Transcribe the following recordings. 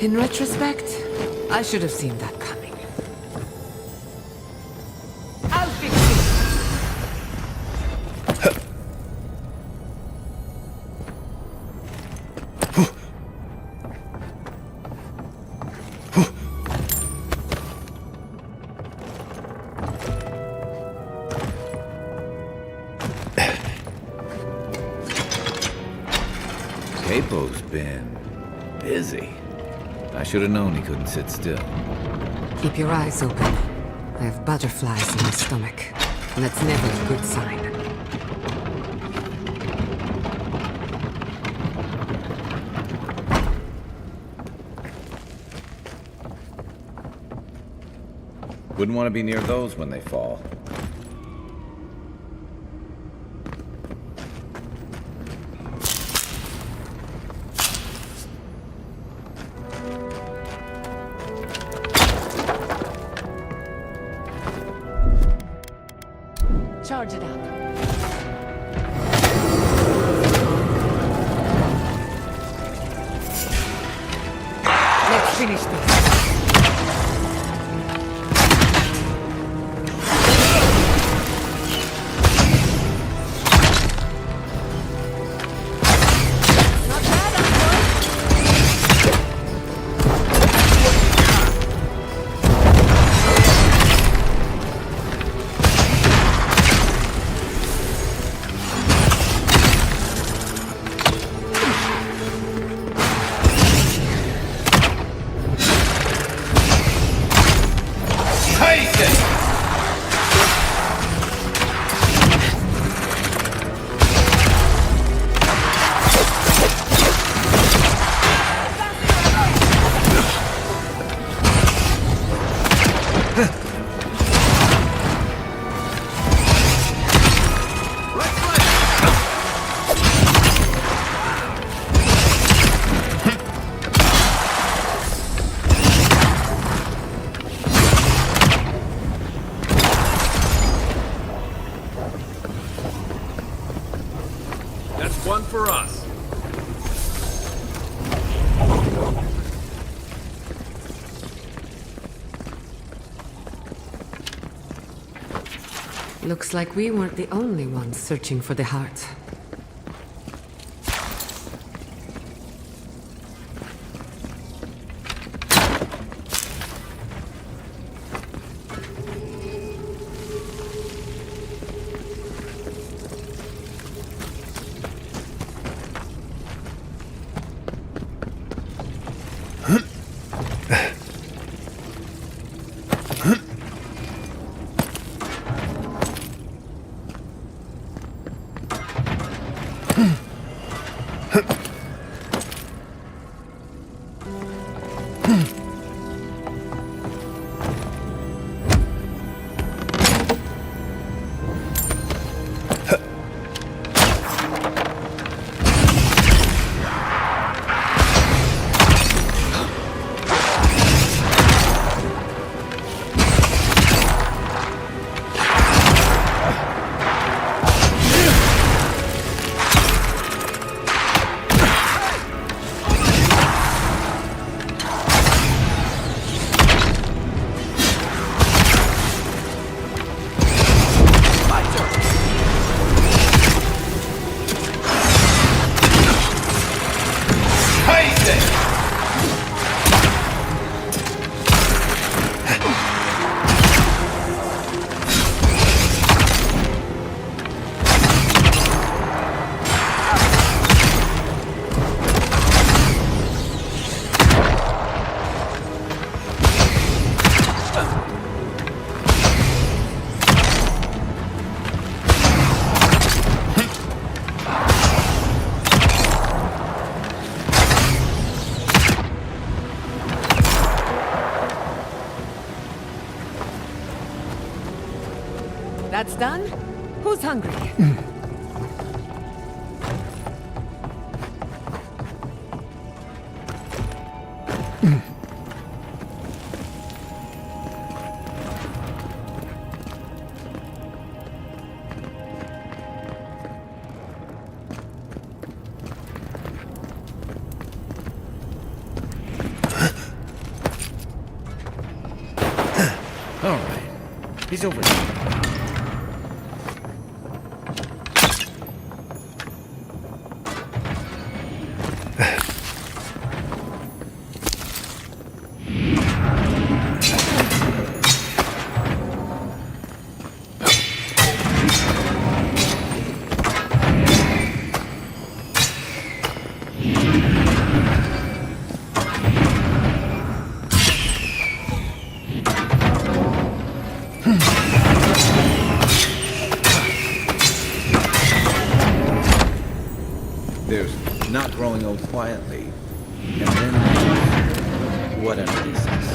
In retrospect, I should have seen that coming. I'll fix Capo's been busy. I should have known he couldn't sit still. Keep your eyes open. I have butterflies in my stomach, and that's never a good sign. Wouldn't want to be near those when they fall. Charge it up. Let's finish this. One for us. Looks like we weren't the only ones searching for the heart. That's done? Who's hungry? He's over there. There's not growing old quietly, and then there's whatever this is.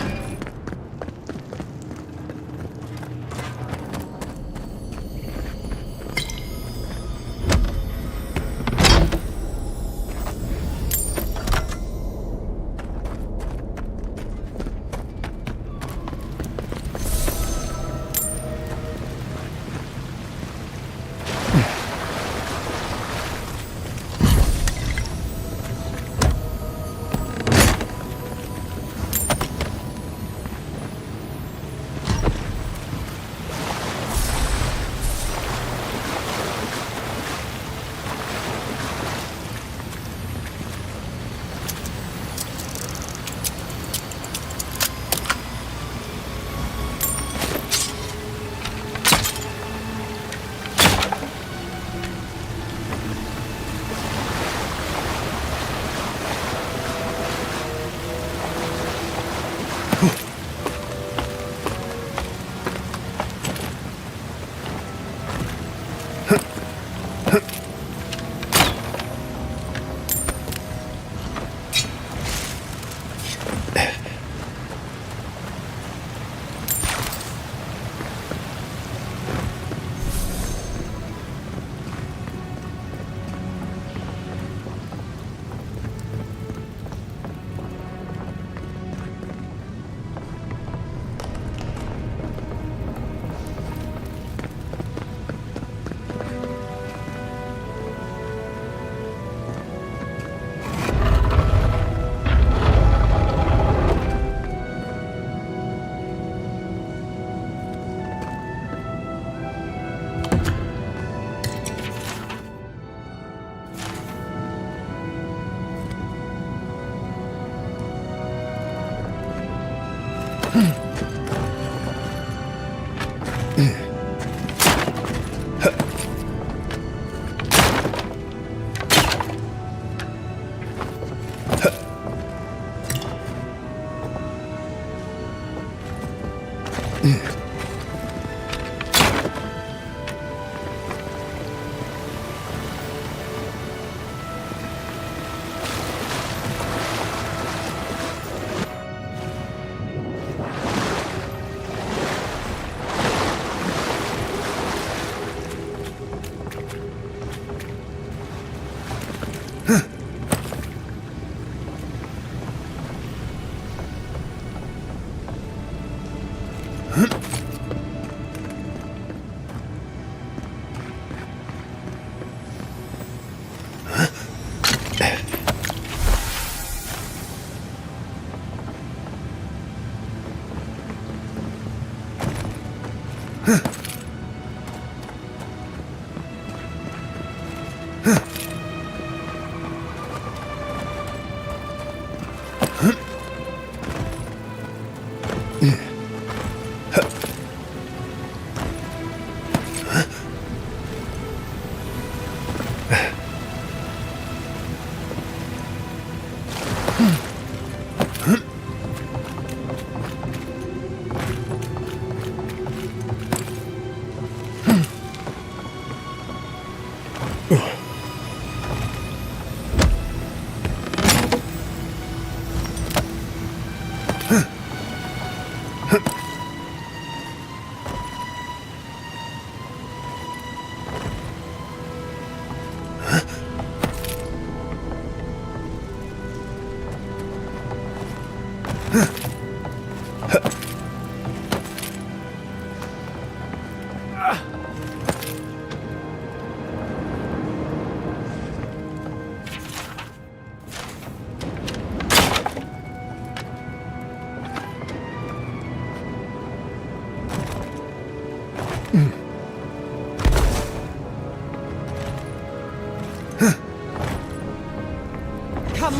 Come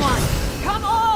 on! Come on!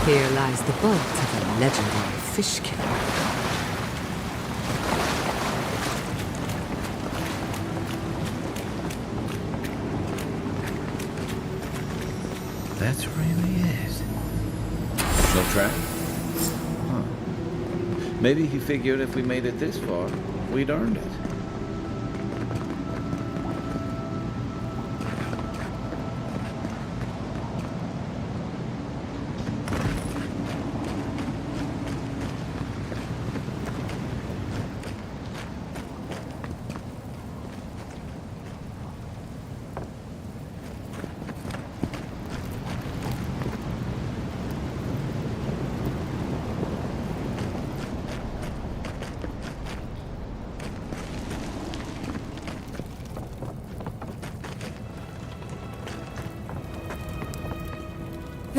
Here lies the boat of a legendary fish killer. That's really it. No track? Huh. Maybe he figured if we made it this far, we'd earned it.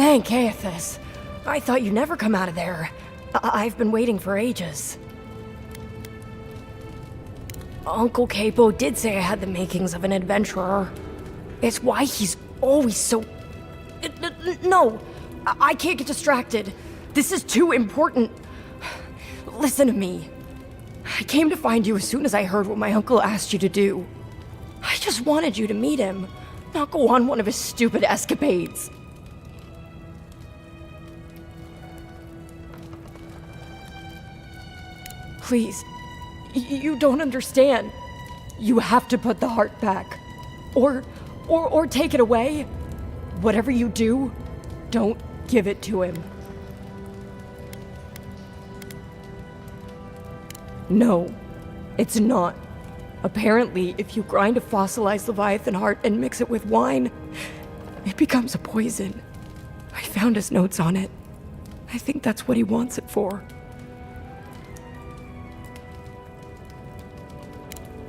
Thank Aethys. I thought you'd never come out of there. I've been waiting for ages. Uncle Capo did say I had the makings of an adventurer. It's why he's always so... No! I can't get distracted. This is too important. Listen to me. I came to find you as soon as I heard what my uncle asked you to do. I just wanted you to meet him, not go on one of his stupid escapades. Please, you don't understand. You have to put the heart back. Or take it away. Whatever you do, don't give it to him. No, it's not. Apparently, if you grind a fossilized Leviathan heart and mix it with wine, it becomes a poison. I found his notes on it. I think that's what he wants it for.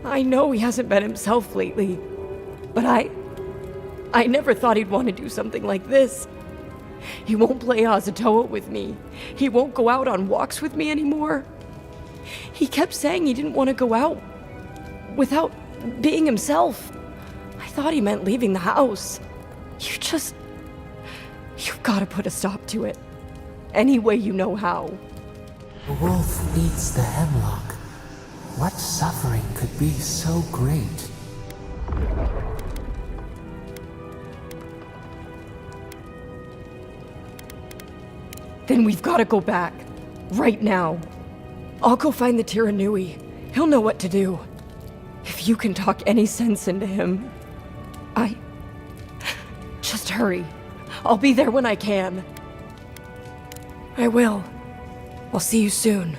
I know he hasn't been himself lately, but I never thought he'd want to do something like this. He won't play Azatoa with me. He won't go out on walks with me anymore. He kept saying he didn't want to go out without being himself. I thought he meant leaving the house. You've got to put a stop to it. Any way you know how. The wolf eats the hemlock. What suffering could be so great? Then we've got to go back. Right now. I'll go find the Tiranui. He'll know what to do. If you can talk any sense into him, Just hurry. I'll be there when I can. I will. I'll see you soon.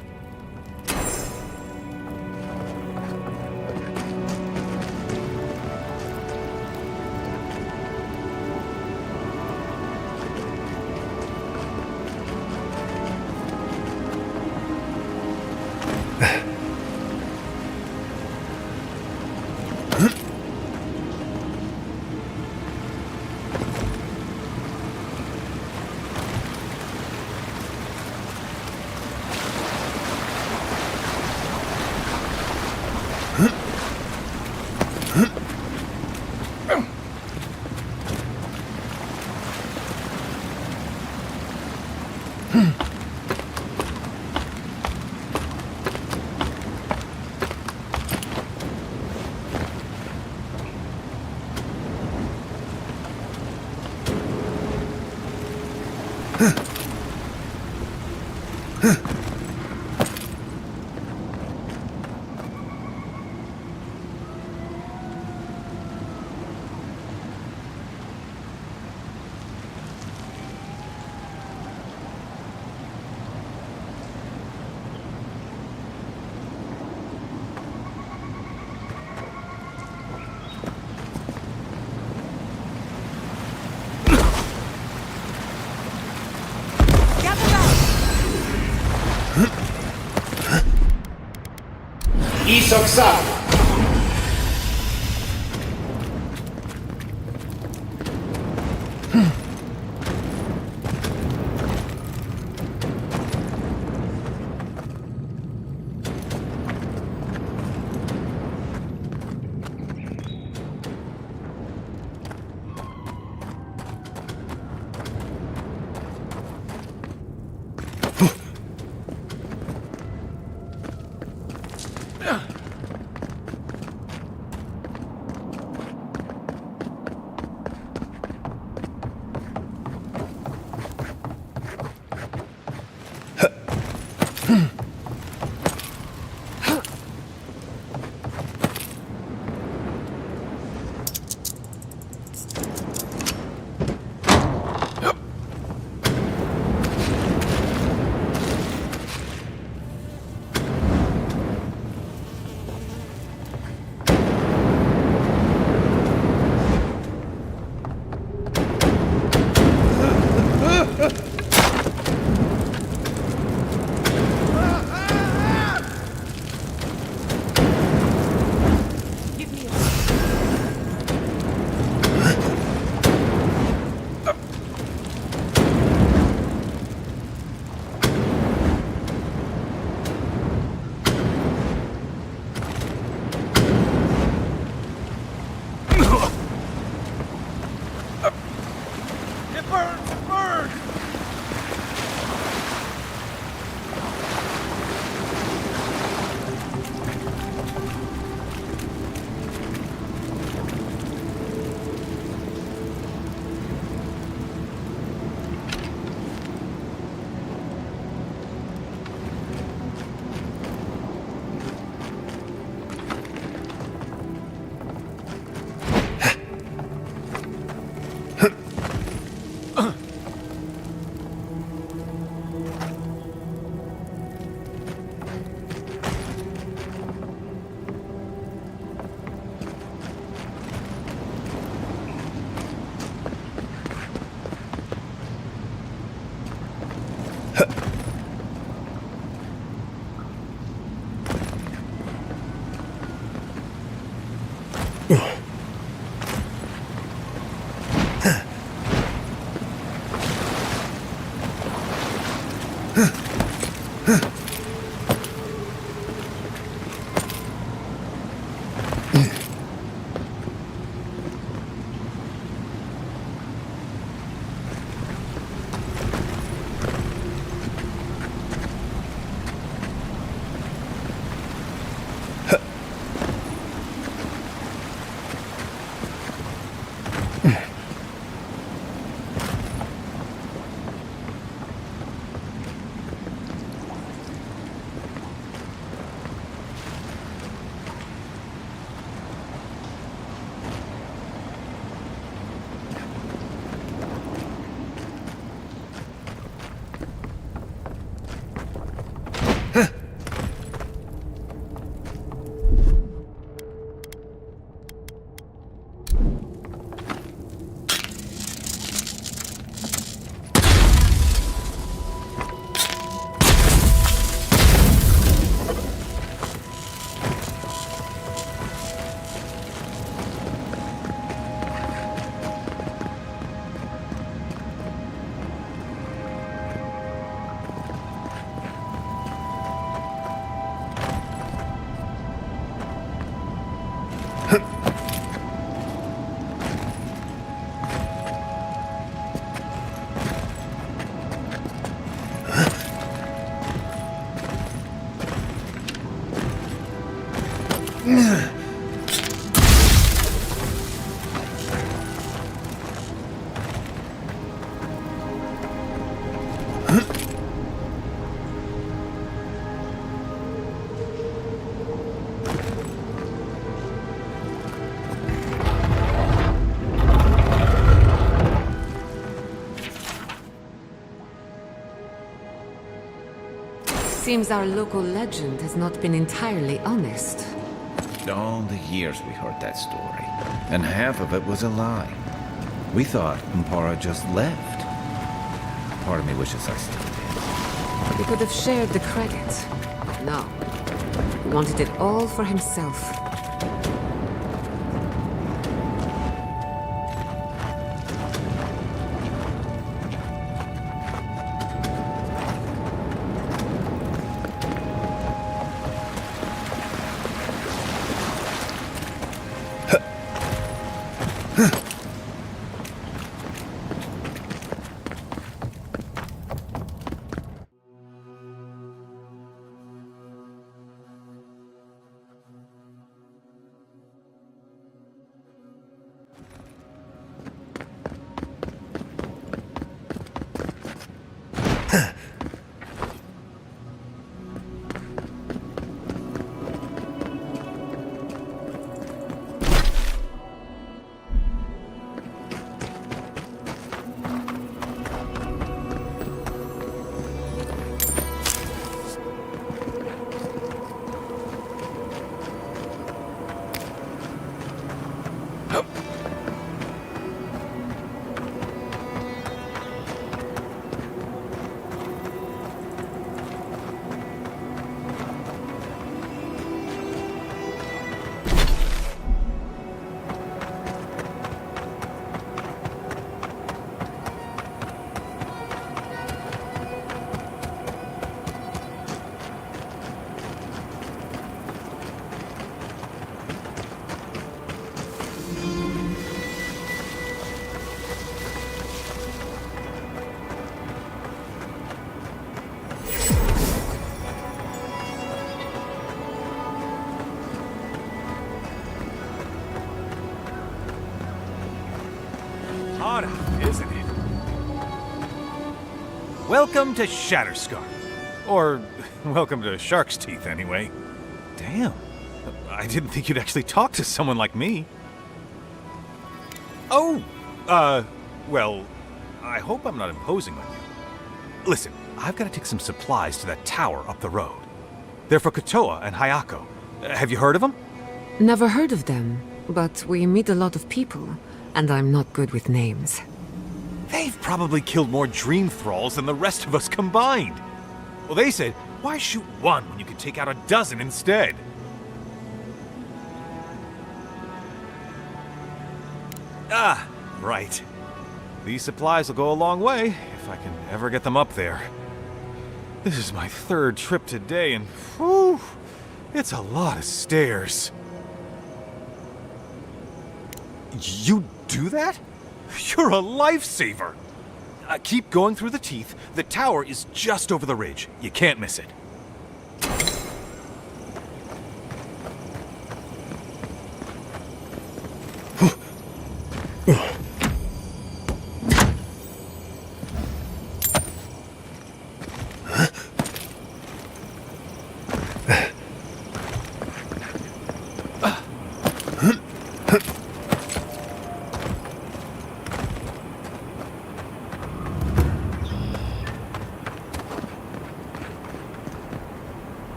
Isoksa! Seems our local legend has not been entirely honest. All the years we heard that story, and half of it was a lie. We thought Mpara just left. Part of me wishes I still did. He could have shared the credit. No. He wanted it all for himself. Hot out, isn't it? Welcome to Shatterscar. Or, welcome to Shark's Teeth, anyway. Damn. I didn't think you'd actually talk to someone like me. Oh, well, I hope I'm not imposing on you. Listen, I've got to take some supplies to that tower up the road. They're for Kotoa and Hayako. Have you heard of them? Never heard of them, but we meet a lot of people, and I'm not good with names. They've probably killed more dream thralls than the rest of us combined. Well, they said, why shoot one when you can take out a dozen instead? Ah, right. These supplies will go a long way if I can ever get them up there. This is my third trip today, and whew, it's a lot of stairs. You do that? You're a lifesaver! Keep going through the teeth. The tower is just over the ridge. You can't miss it.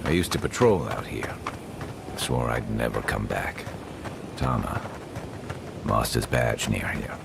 I used to patrol out here. Swore I'd never come back. Tama lost his badge near here.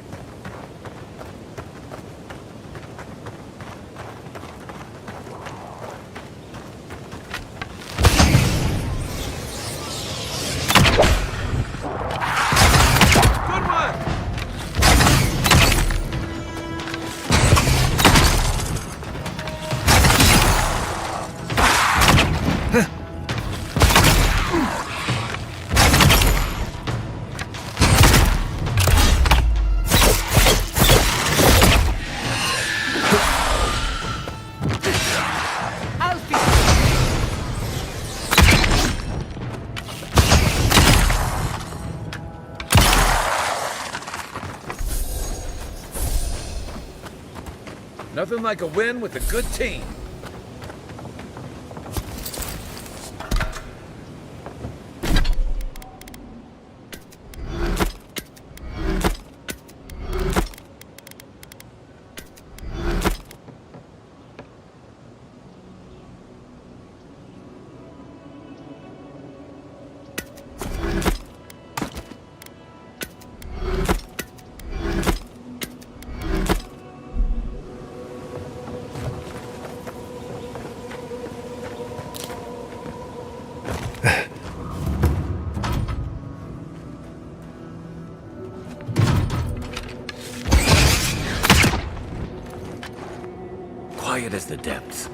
Nothing like a win with a good team. Quiet as the depths.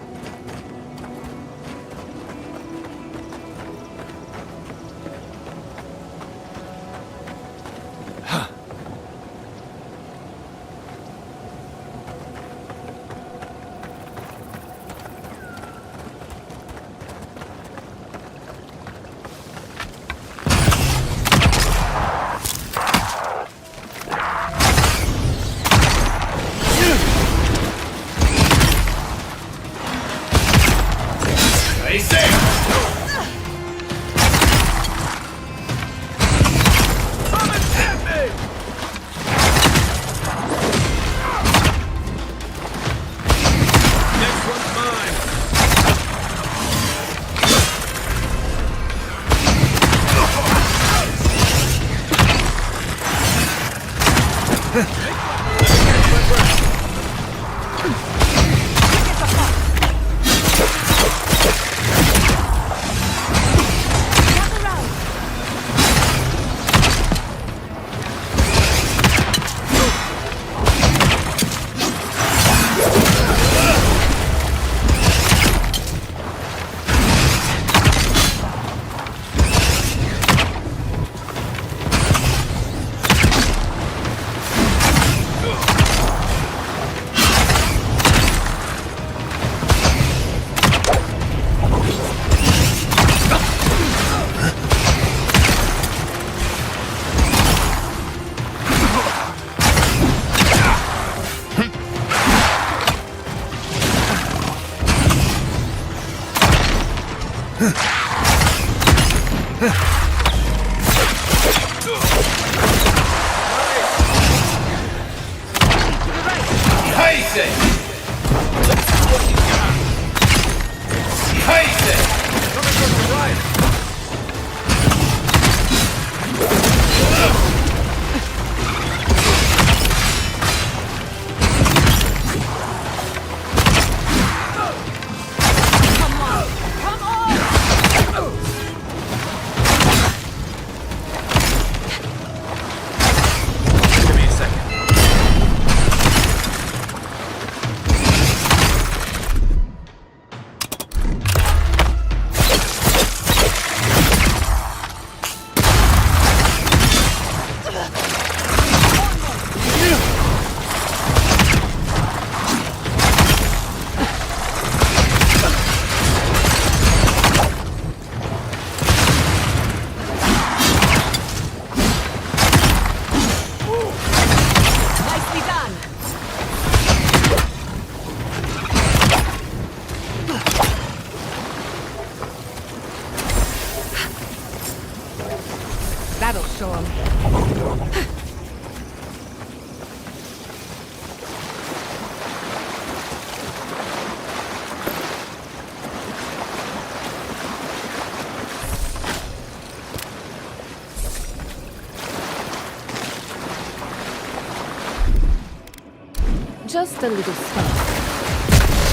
Just a little spark.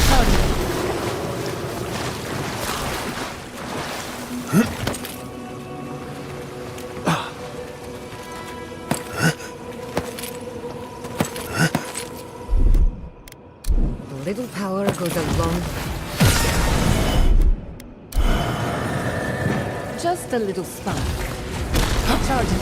Charging. A little power goes a long way. Just a little spark. Charging.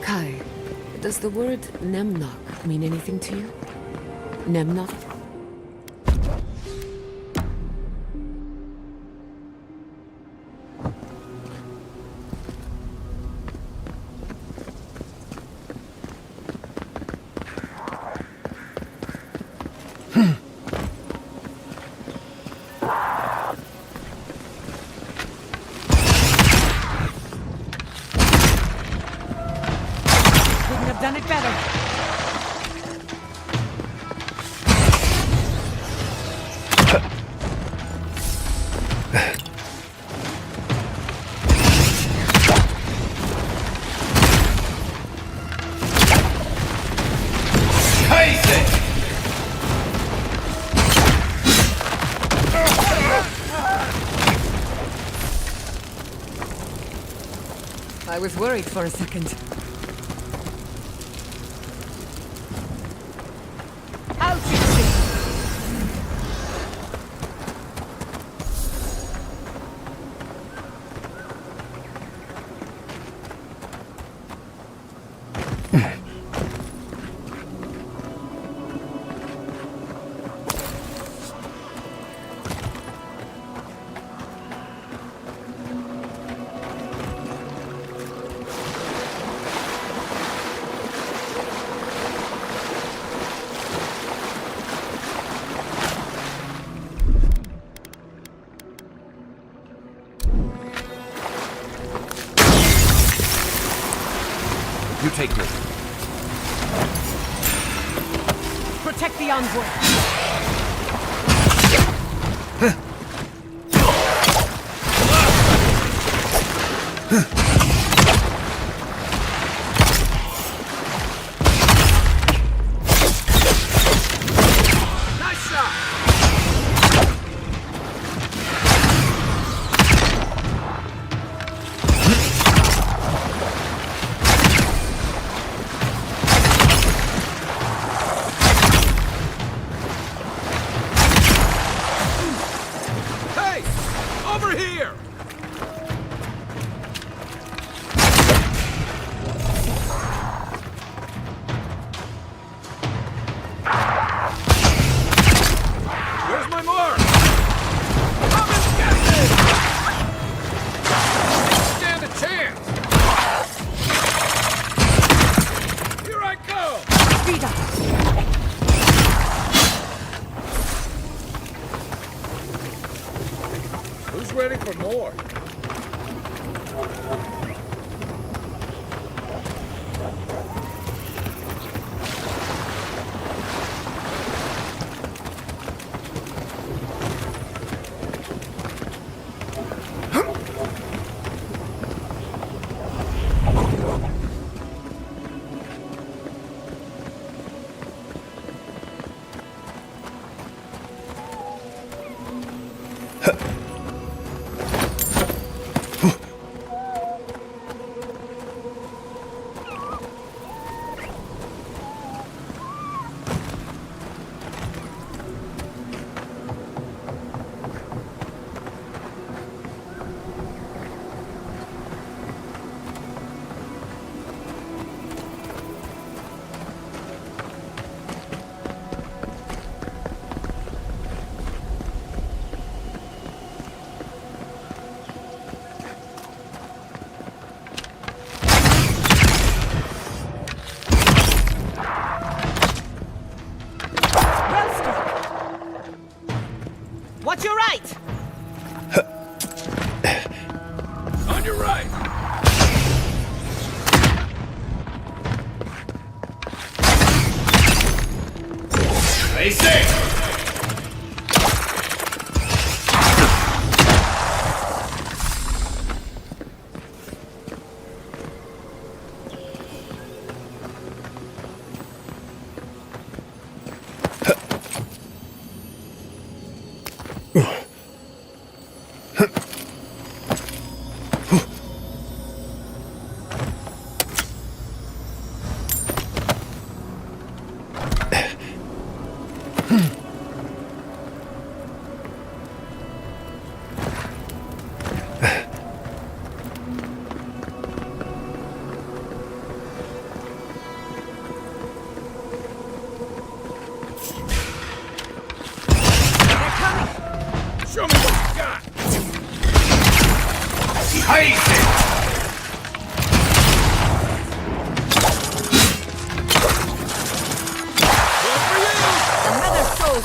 Kai, does the word Nemnok mean anything to you? Nemnok? Done it better. I was worried for a second. You take this. Protect the envoy. ready for more. Watch your right! On your right. Stay safe. Show me what you got! Haze it! Another soul!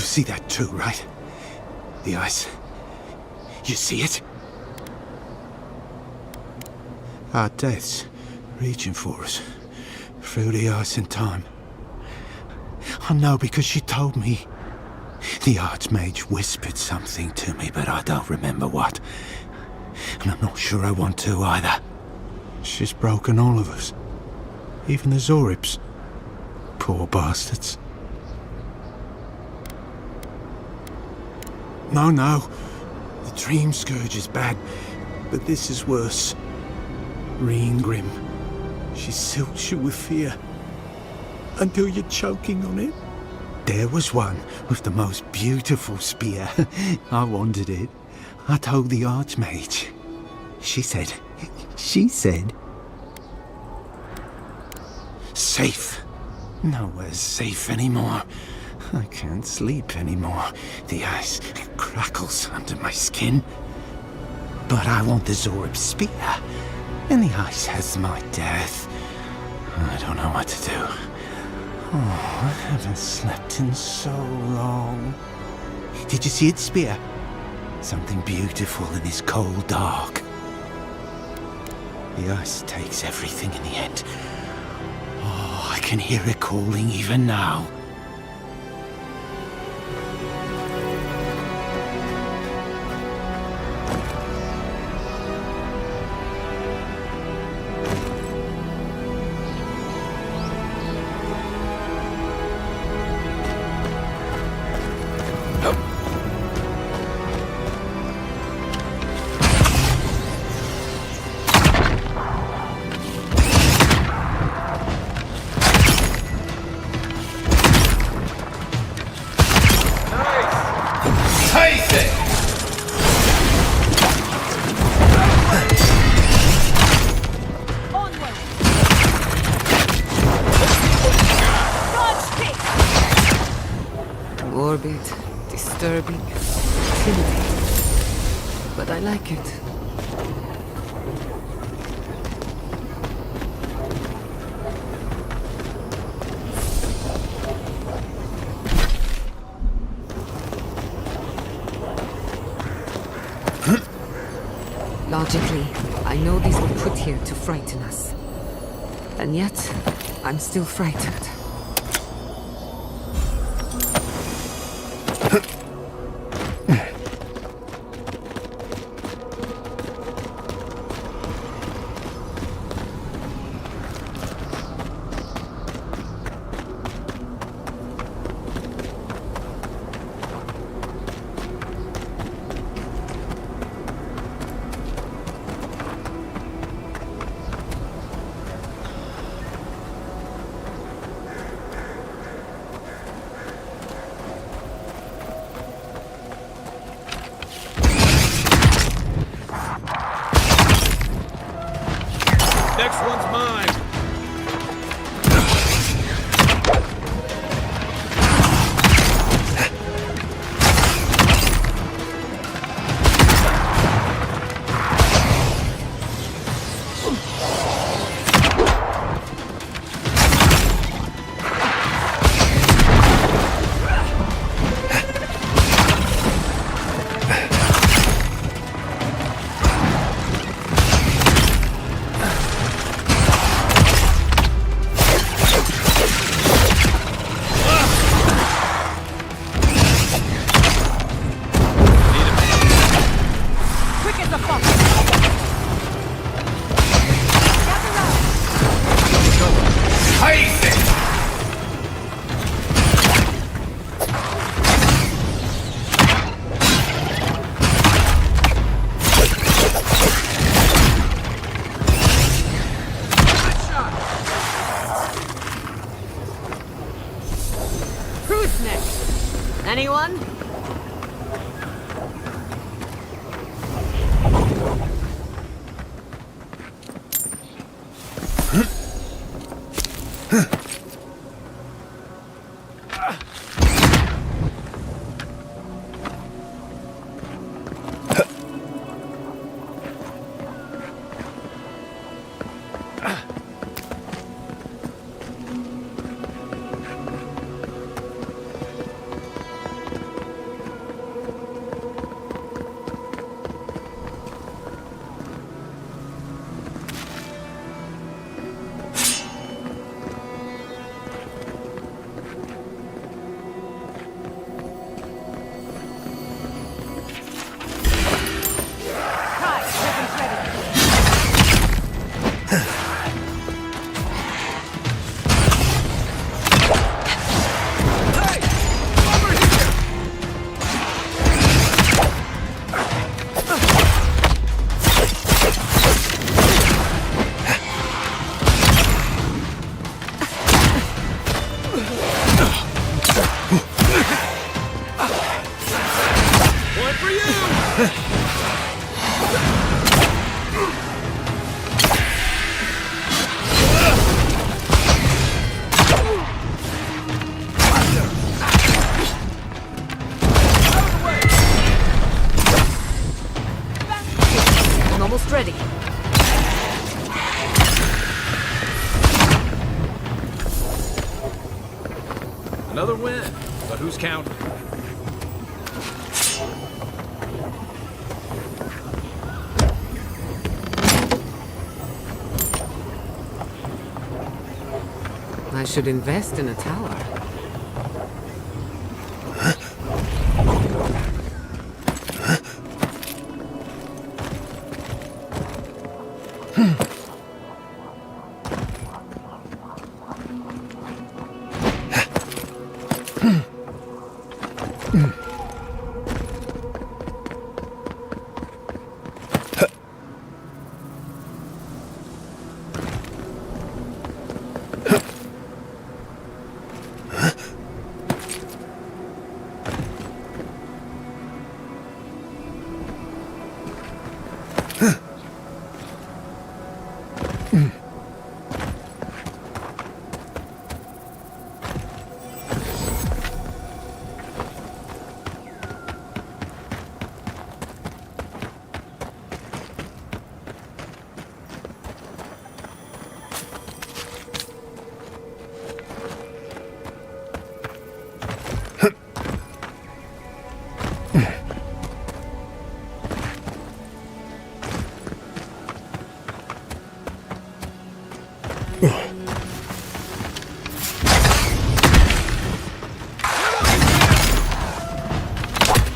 see that too, right? The ice. You see it? Our deaths reaching for us through the ice and time. I know because she told me. The Archmage whispered something to me, but I don't remember what. And I'm not sure I want to either. She's broken all of us. Even the Zoribs. Poor bastards. No. The Dream Scourge is bad, but this is worse. Grim. She silts you with fear. Until you're choking on it. There was one with the most beautiful spear. I wanted it. I told the Archmage. She said... Safe. Nowhere's safe anymore. I can't sleep anymore. The ice crackles under my skin. But I want the Zorib spear. And the ice has my death. I don't know what to do. Oh, I haven't slept in so long. Did you see its spear? Something beautiful in this cold dark. The ice takes everything in the end. Oh, I can hear it calling even now. Morbid, disturbing, intimidating. But I like it. Logically, I know these were put here to frighten us. And yet, I'm still frightened. Next one's mine. Who's next? Anyone? I'm almost ready. Another win, but who's counting? I should invest in a tower.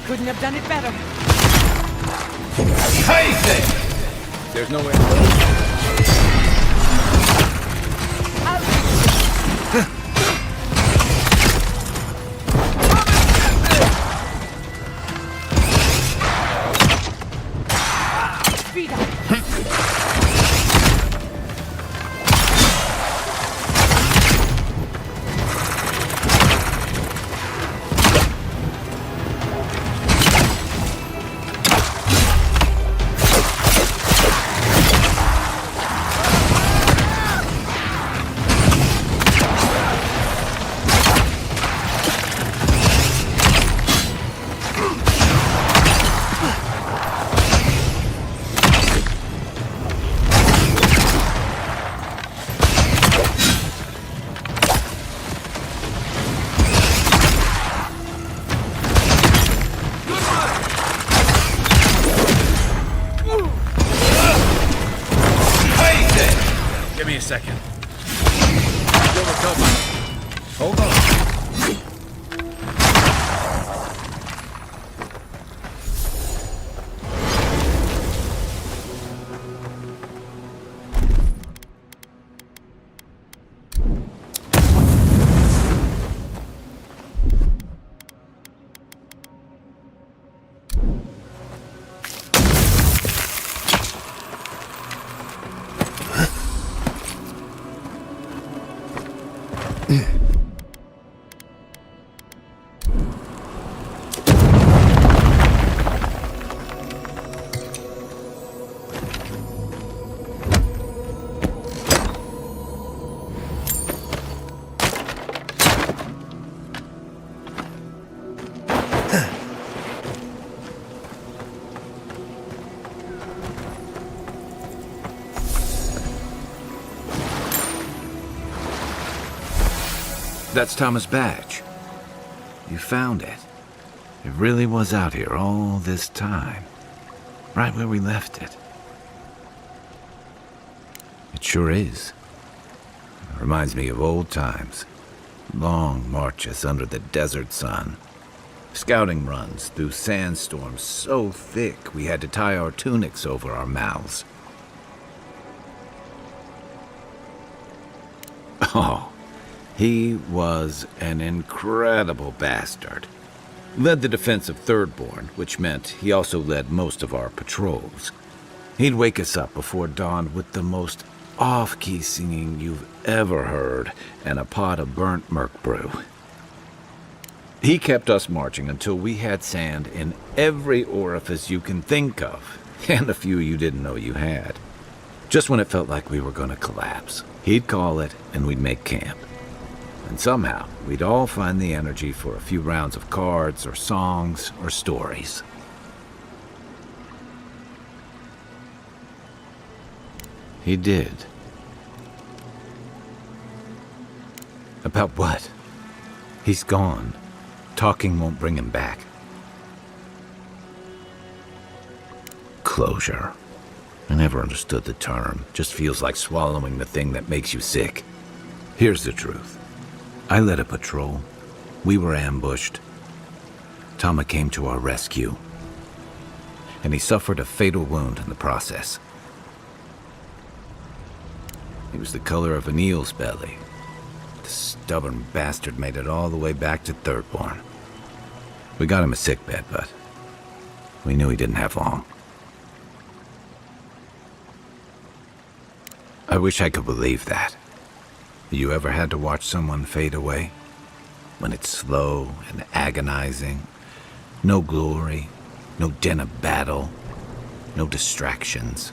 Couldn't have done it better. There's no way. Feet up. Give me a second. You'll recover. Hold on. That's Thomas' badge. You found it. It really was out here all this time. Right where we left it. It sure is. It reminds me of old times. Long marches under the desert sun. Scouting runs through sandstorms so thick we had to tie our tunics over our mouths. Oh, he was an incredible bastard. Led the defense of Thirdborn, which meant he also led most of our patrols. He'd wake us up before dawn with the most off-key singing you've ever heard and a pot of burnt merc brew. He kept us marching until we had sand in every orifice you can think of, and a few you didn't know you had. Just when it felt like we were going to collapse, he'd call it and we'd make camp. And somehow, we'd all find the energy for a few rounds of cards or songs or stories. He did. About what? He's gone. Talking won't bring him back. Closure. I never understood the term. Just feels like swallowing the thing that makes you sick. Here's the truth. I led a patrol. We were ambushed. Tama came to our rescue. And he suffered a fatal wound in the process. He was the color of an eel's belly. The stubborn bastard made it all the way back to Thirdborn. We got him a sickbed, but we knew he didn't have long. I wish I could believe that. You ever had to watch someone fade away? When it's slow and agonizing, no glory, no din of battle, no distractions.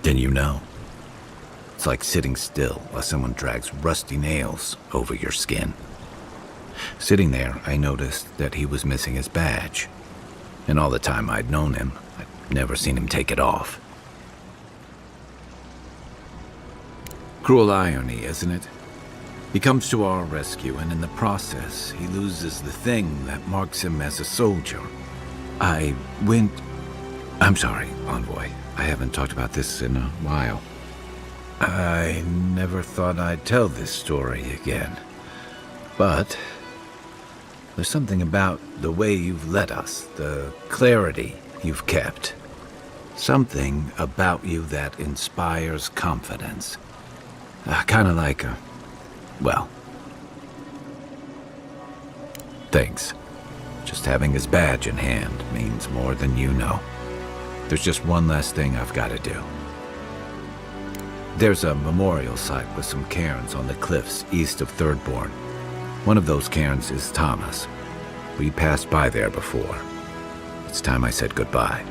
Then you know. It's like sitting still while someone drags rusty nails over your skin. Sitting there, I noticed that he was missing his badge. And all the time I'd known him, I'd never seen him take it off. Cruel irony, isn't it? He comes to our rescue, and in the process, he loses the thing that marks him as a soldier. I'm sorry, Envoy. I haven't talked about this in a while. I never thought I'd tell this story again. But there's something about the way you've led us, the clarity you've kept. Something about you that inspires confidence. Kind of like well, thanks. Just having his badge in hand means more than you know. There's just one last thing I've got to do. There's a memorial site with some cairns on the cliffs east of Thirdborn. One of those cairns is Thomas. We passed by there before. It's time I said goodbye.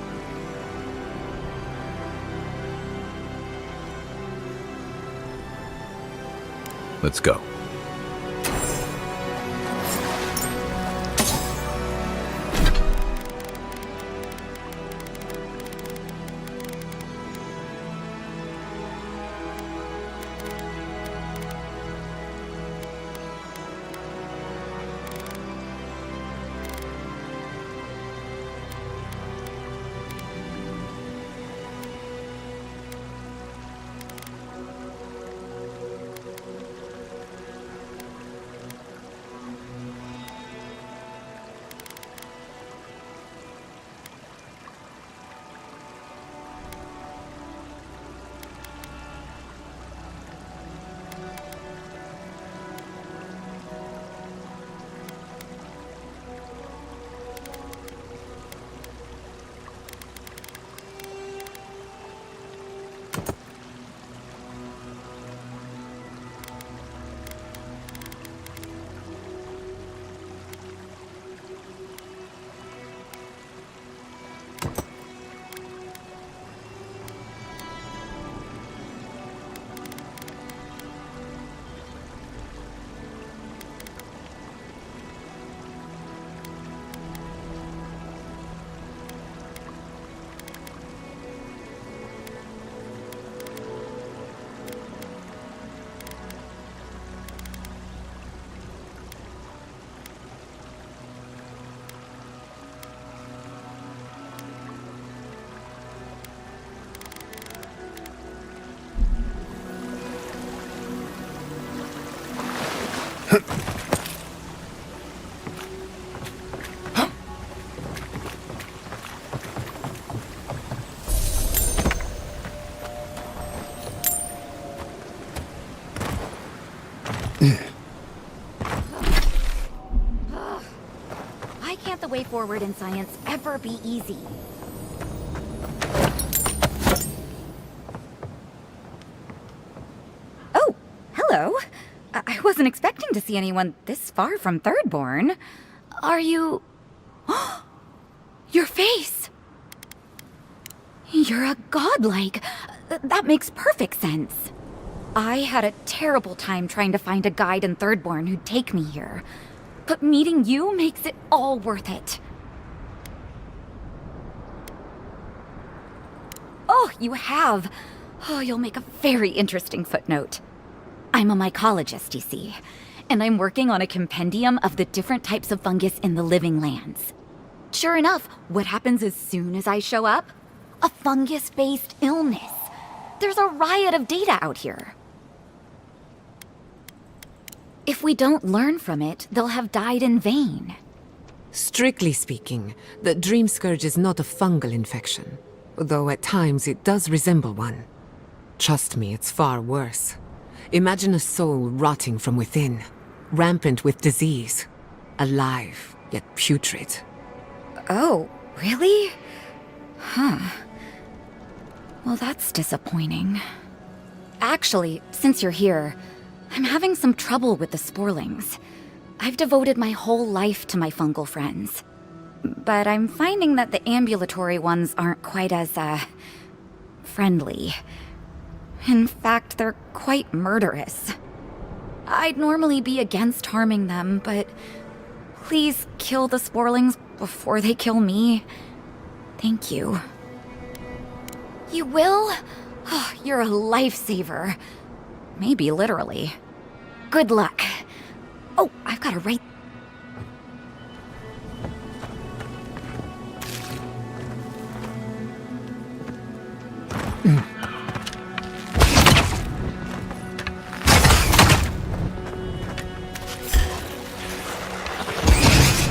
Let's go. forward in science ever be easy? Oh, hello. I wasn't expecting to see anyone this far from Thirdborn. Are you... Your face! You're a godlike. That makes perfect sense. I had a terrible time trying to find a guide in Thirdborn who'd take me here. But meeting you makes it all worth it. Oh, you have. Oh, you'll make a very interesting footnote. I'm a mycologist, you see, and I'm working on a compendium of the different types of fungus in the living lands. Sure enough, what happens as soon as I show up? A fungus-based illness. There's a riot of data out here. If we don't learn from it, they'll have died in vain. Strictly speaking, the Dream Scourge is not a fungal infection, though at times it does resemble one. Trust me, it's far worse. Imagine a soul rotting from within, rampant with disease, alive yet putrid. Oh, really? Huh. Well, that's disappointing. Actually, since you're here, I'm having some trouble with the sporlings. I've devoted my whole life to my fungal friends. But I'm finding that the ambulatory ones aren't quite as, friendly. In fact, they're quite murderous. I'd normally be against harming them, but please kill the sporlings before they kill me. Thank you. You will? Oh, you're a lifesaver. Maybe literally. Good luck. Oh, I've got to write...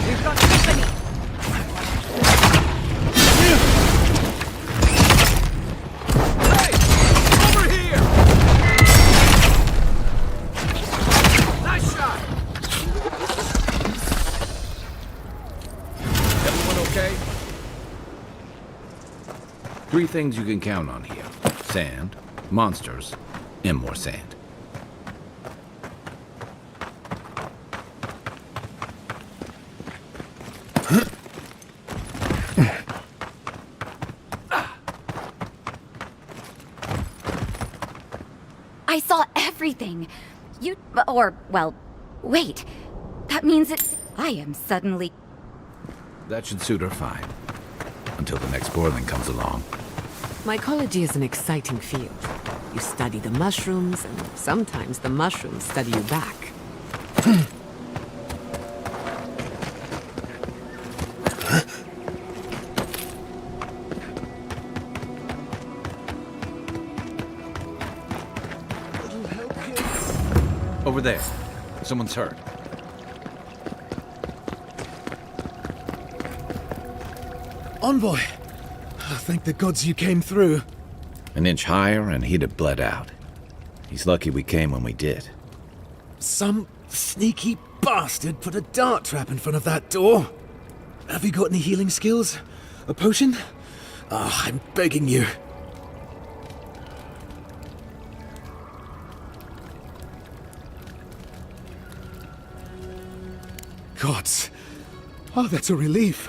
We've got company! Hey! Over here! Nice shot! Everyone okay? 3 things you can count on here. Sand, monsters, and more sand. I saw everything. You... or, well, wait. That means it's... I am suddenly... That should suit her fine. Until the next boiling comes along. Mycology is an exciting field. You study the mushrooms, and sometimes the mushrooms study you back. Over there. Someone's hurt. Envoy! Thank the gods you came through. An inch higher and he'd have bled out. He's lucky we came when we did. Some sneaky bastard put a dart trap in front of that door. Have you got any healing skills? A potion? Ah, I'm begging you. Gods. Oh, that's a relief.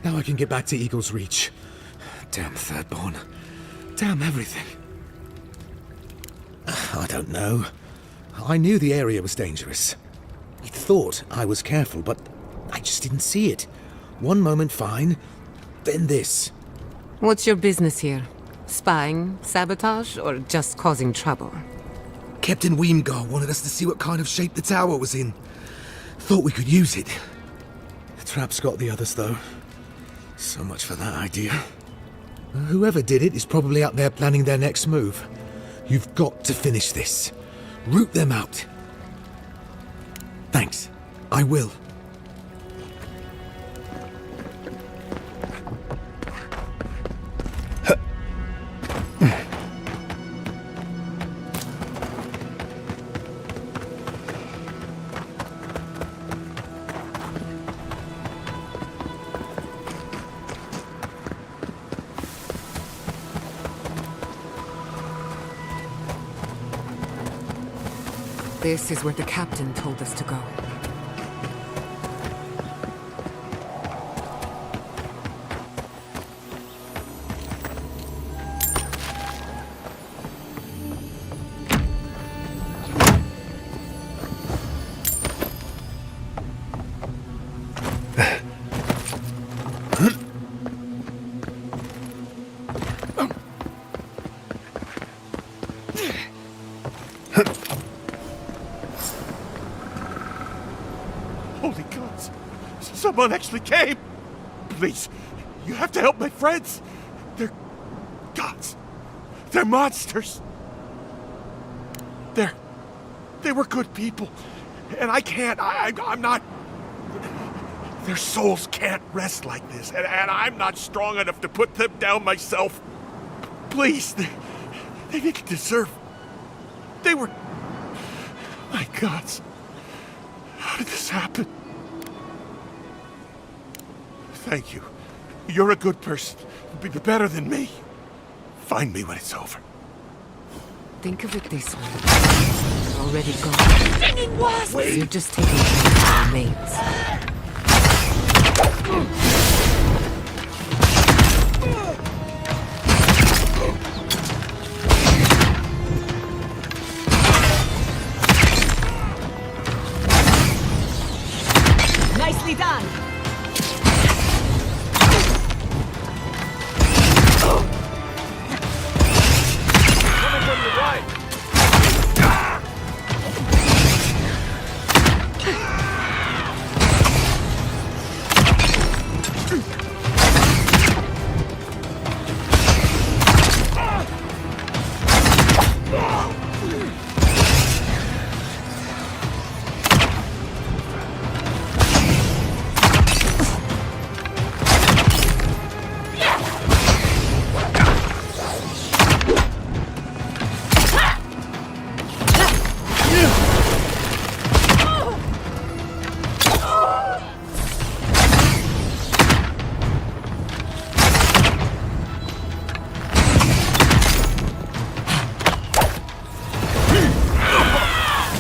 Now I can get back to Eagle's Reach. Damn Thirdborn. Damn everything. I don't know. I knew the area was dangerous. I thought I was careful, but I just didn't see it. One moment fine, then this. What's your business here? Spying, sabotage, or just causing trouble? Captain Weemgar wanted us to see what kind of shape the tower was in. Thought we could use it. The trap's got the others, though. So much for that idea. Whoever did it is probably out there planning their next move. You've got to finish this. Root them out. Thanks. I will. This is where the captain told us to go. Holy gods! Someone actually came! Please, you have to help my friends! They're gods! They're monsters! They were good people. And I can't, I'm not... Their souls can't rest like this, and I'm not strong enough to put them down myself. Please, they didn't deserve... They were... My gods. How did this happen? Thank you. You're a good person. You'll be better than me. Find me when it's over. Think of it this way. You're already gone. Stinging wasp! You're just taking care of our mates. Nicely done! Coming from your right!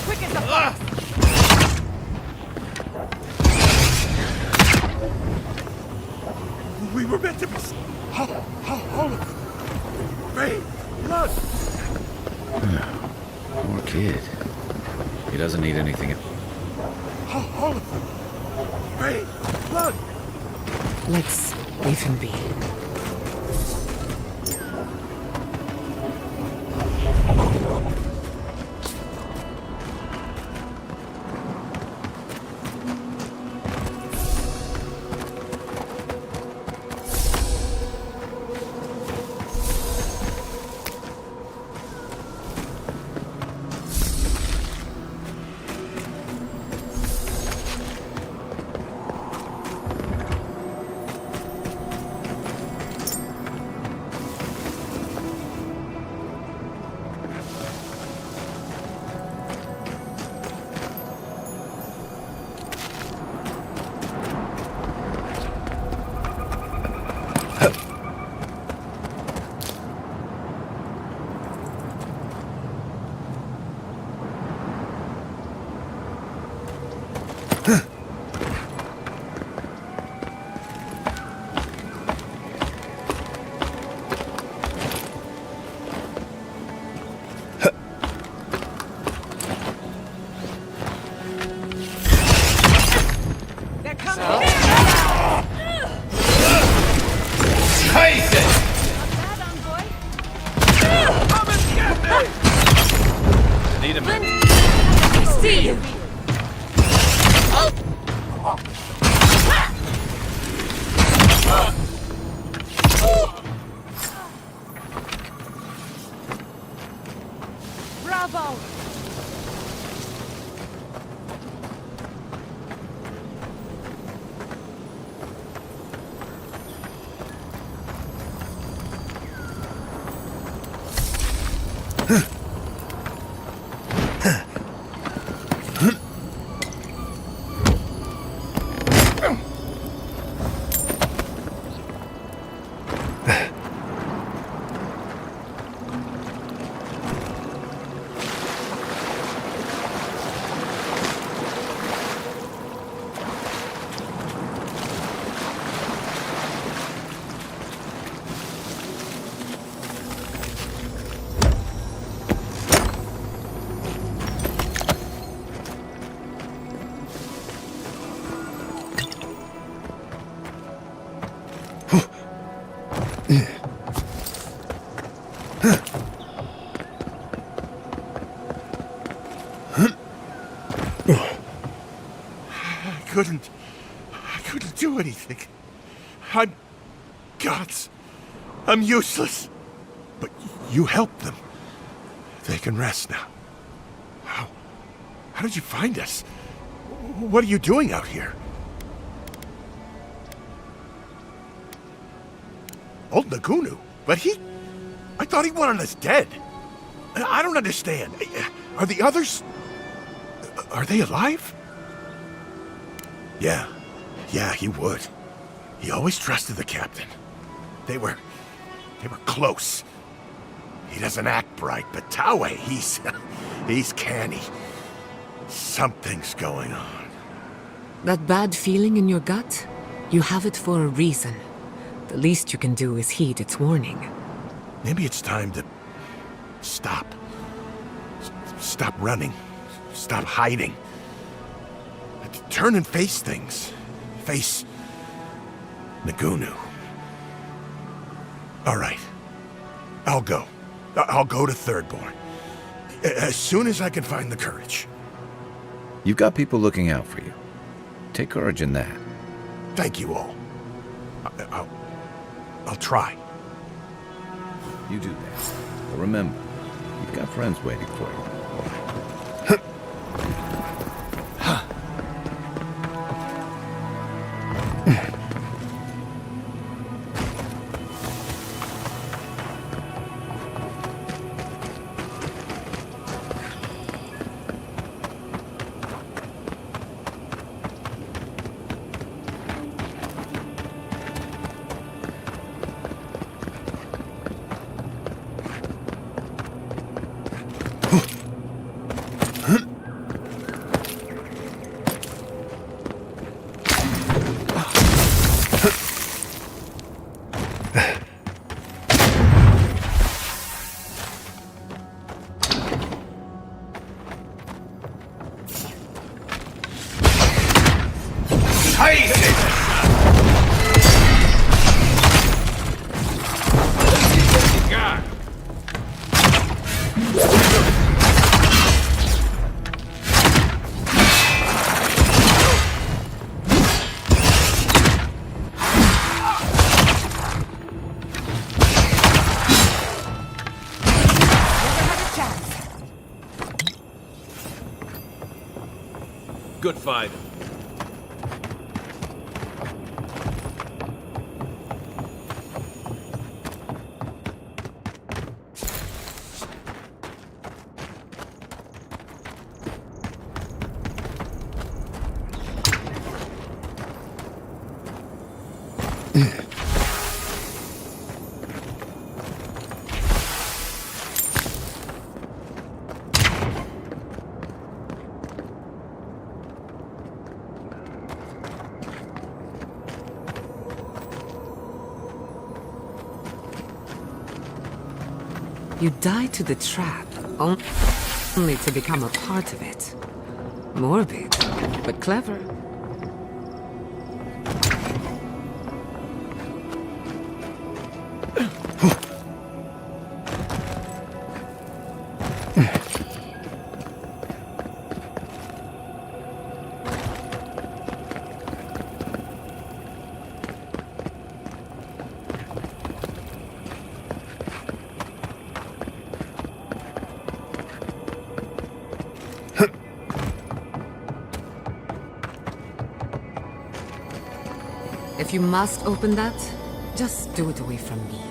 Quick as a fox! We were meant to be... All of them. Rain, blood. Poor kid. He doesn't need anything. All of them. Rain, blood. Let's leave him be. They're coming! Tyson! Bad envoy! Come and get me! Need a minute. I see you! Bravo! I couldn't do anything. I'm gods. I'm useless. But you helped them. They can rest now. How did you find us? What are you doing out here? Old Nagunu? But I thought he wanted us dead. I don't understand. Are the others... Are they alive? Yeah, he would. He always trusted the captain. They were close. He doesn't act bright, but Taue, he's canny. Something's going on. That bad feeling in your gut? You have it for a reason. The least you can do is heed its warning. Maybe it's time to stop. Stop running. Stop hiding. Turn and face things. Face Nagunu. All right. I'll go. I'll go to Thirdborn. As soon as I can find the courage. You've got people looking out for you. Take courage in that. Thank you all. I'll try. You do that. But remember, you've got friends waiting for you. Good fight. You died to the trap, only to become a part of it. Morbid, but clever. If you must open that, just do it away from me.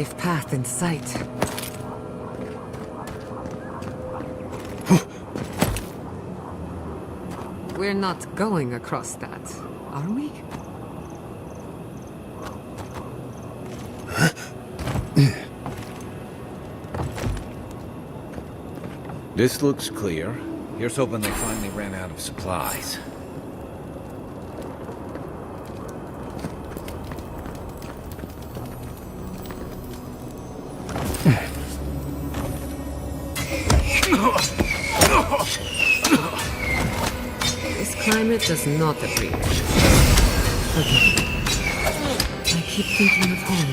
safe path in sight. We're not going across that, are we? This looks clear. Here's hoping they finally ran out of supplies. This climate does not agree. Okay. I keep thinking of home.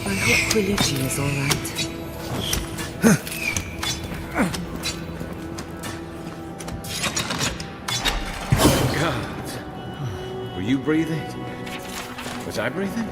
I hope Quilici is alright. God. Were you breathing? Was I breathing?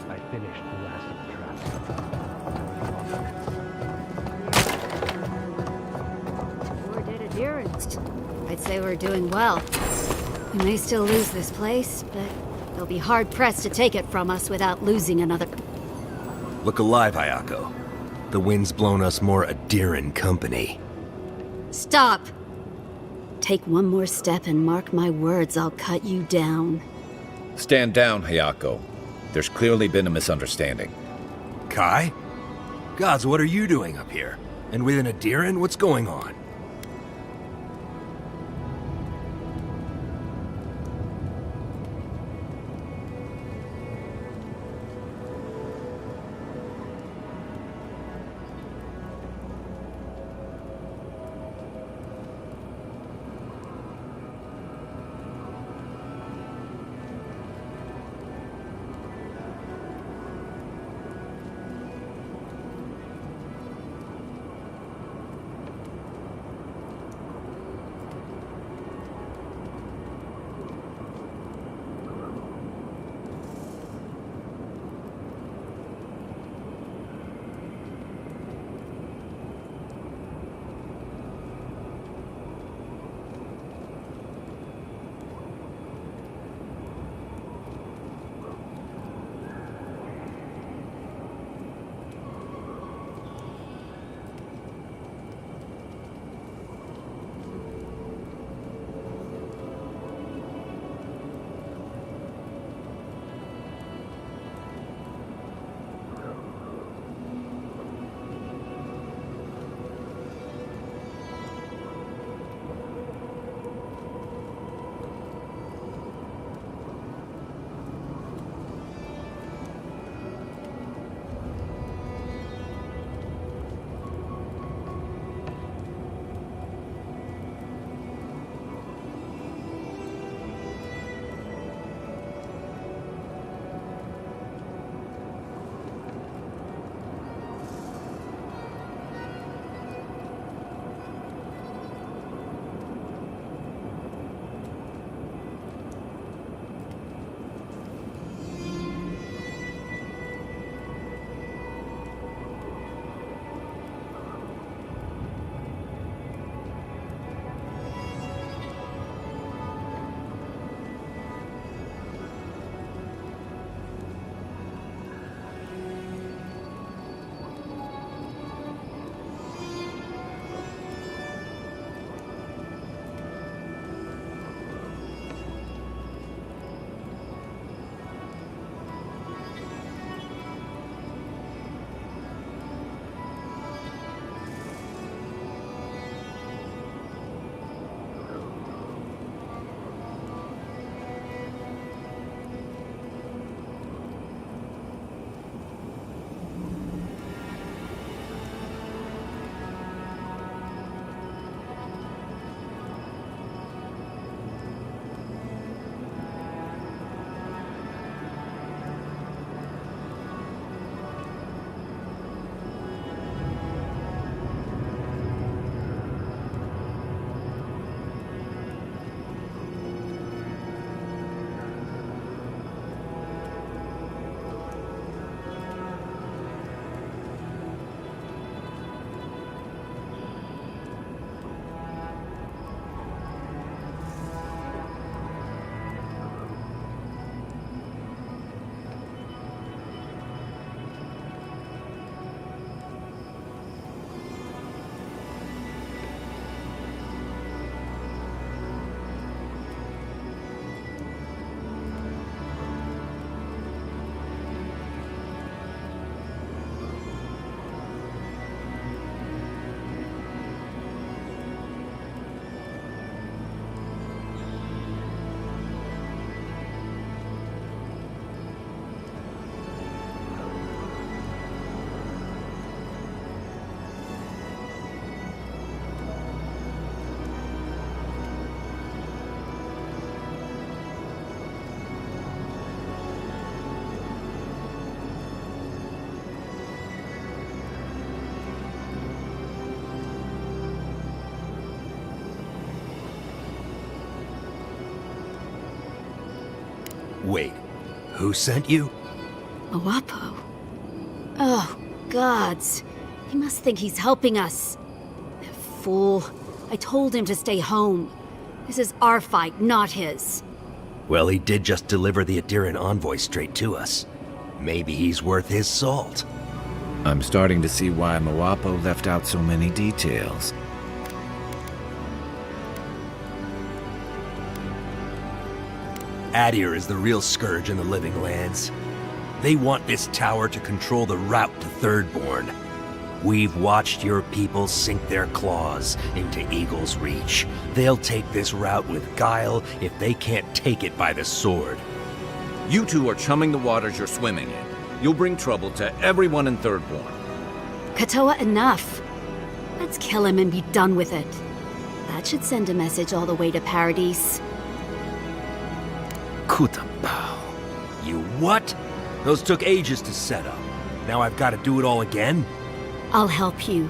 I finished the last of the traps. We're dead adherents. I'd say we're doing well. We may still lose this place, but they'll be hard-pressed to take it from us without losing another... Look alive, Hayako. The wind's blown us more Adiran company. Stop! Take one more step and mark my words, I'll cut you down. Stand down, Hayako. There's clearly been a misunderstanding. Kai? Gods, what are you doing up here? And with an Adiran, what's going on? Wait, who sent you? Awapo. Oh, gods. He must think he's helping us. That fool. I told him to stay home. This is our fight, not his. Well, he did just deliver the Adiran envoy straight to us. Maybe he's worth his salt. I'm starting to see why Mawapo left out so many details. Adir is the real scourge in the Living Lands. They want this tower to control the route to Thirdborn. We've watched your people sink their claws into Eagle's Reach. They'll take this route with guile if they can't take it by the sword. You two are chumming the waters you're swimming in. You'll bring trouble to everyone in Thirdborn. Katoa, enough. Let's kill him and be done with it. That should send a message all the way to Paradise. Kutabao. You what? Those took ages to set up. Now I've got to do it all again? I'll help you.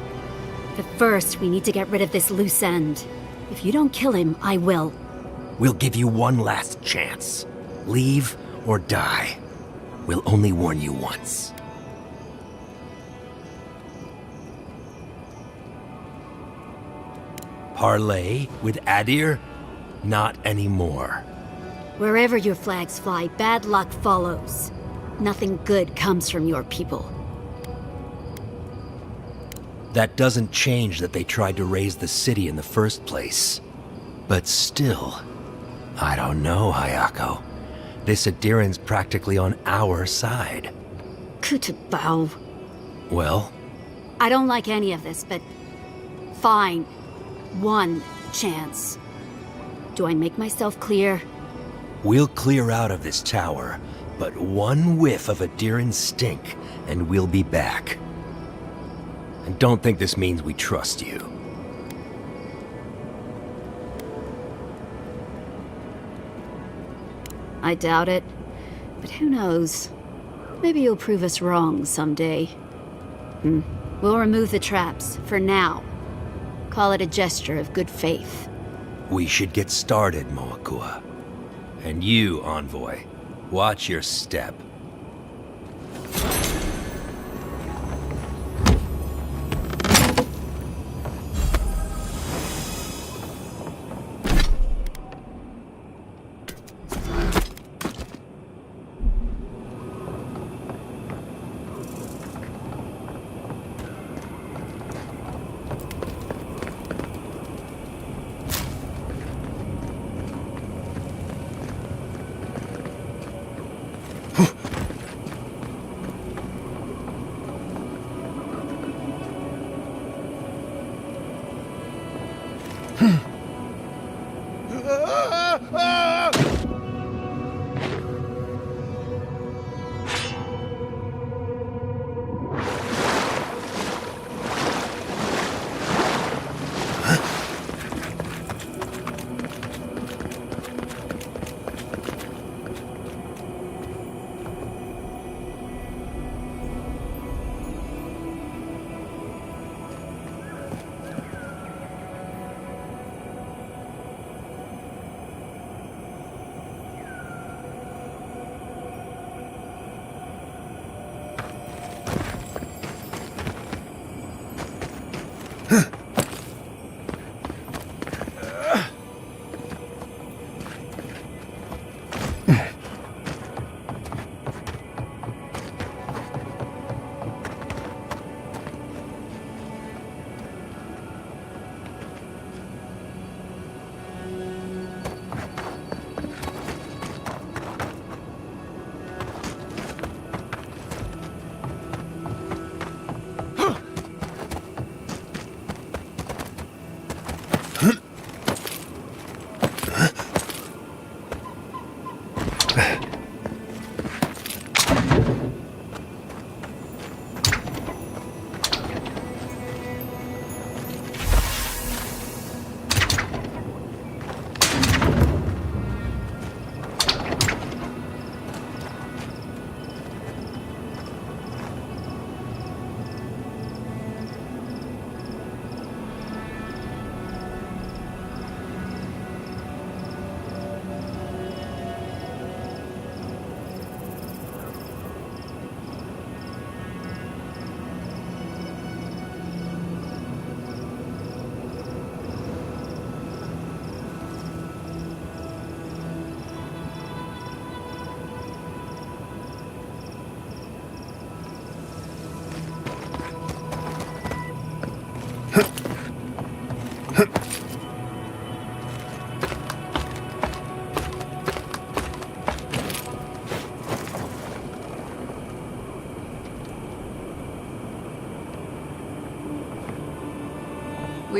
But first, we need to get rid of this loose end. If you don't kill him, I will. We'll give you one last chance. Leave or die. We'll only warn you once. Parley with Adir? Not anymore. Wherever your flags fly, bad luck follows. Nothing good comes from your people. That doesn't change that they tried to raise the city in the first place. But still, I don't know, Hayako. This Adiran's practically on our side. Kutabao. Well? I don't like any of this, but fine. One chance. Do I make myself clear? We'll clear out of this tower, but one whiff of Adiran's stink, and we'll be back. And don't think this means we trust you. I doubt it. But who knows? Maybe you'll prove us wrong someday. We'll remove the traps, for now. Call it a gesture of good faith. We should get started, Moakua. And you, Envoy, watch your step.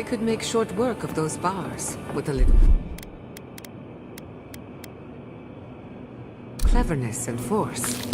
could make short work of those bars with a little cleverness and force.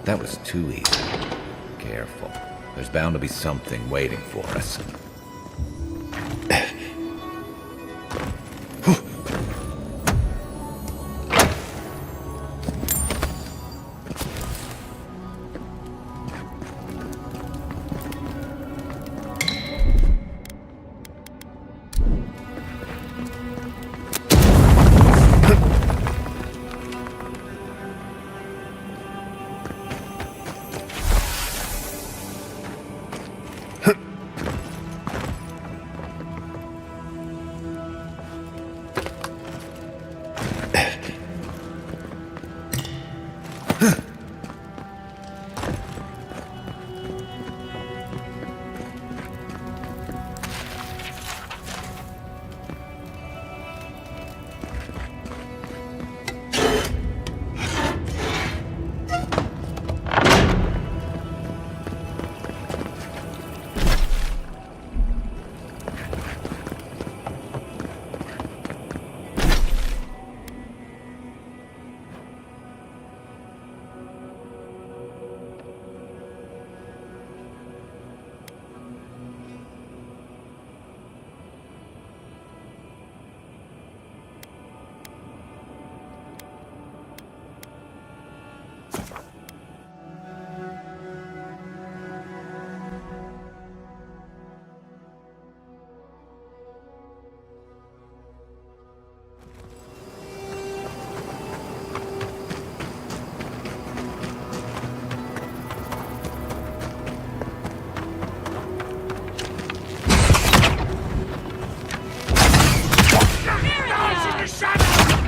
That was too easy. Careful. There's bound to be something waiting for us.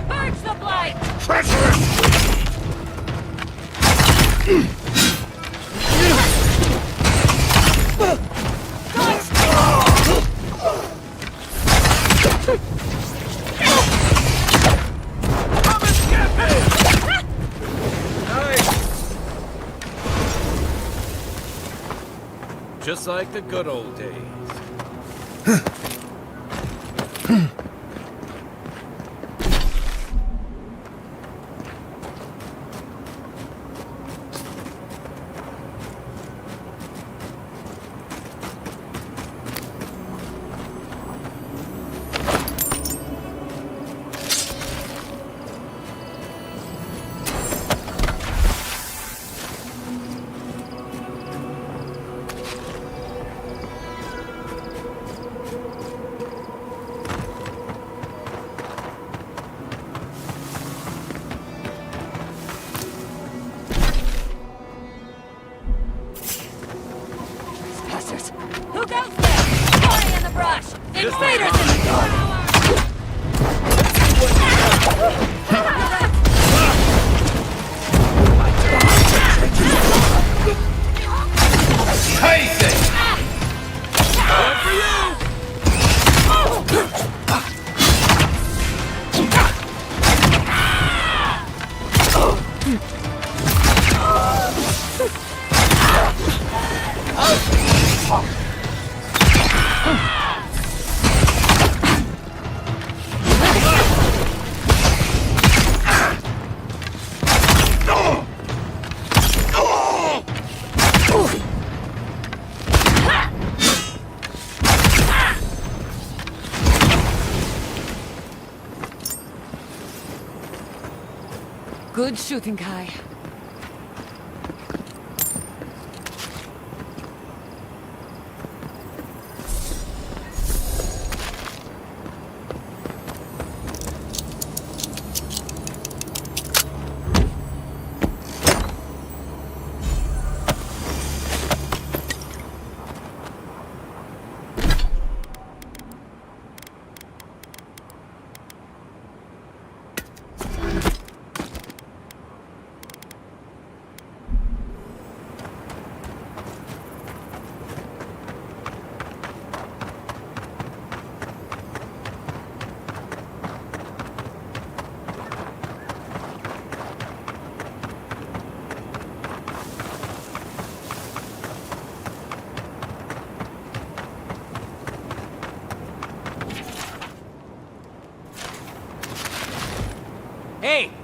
Purge the blight! Just like the good old days. Who goes there? Fly in the brush! Invaders in the tower! Good shooting, Kai.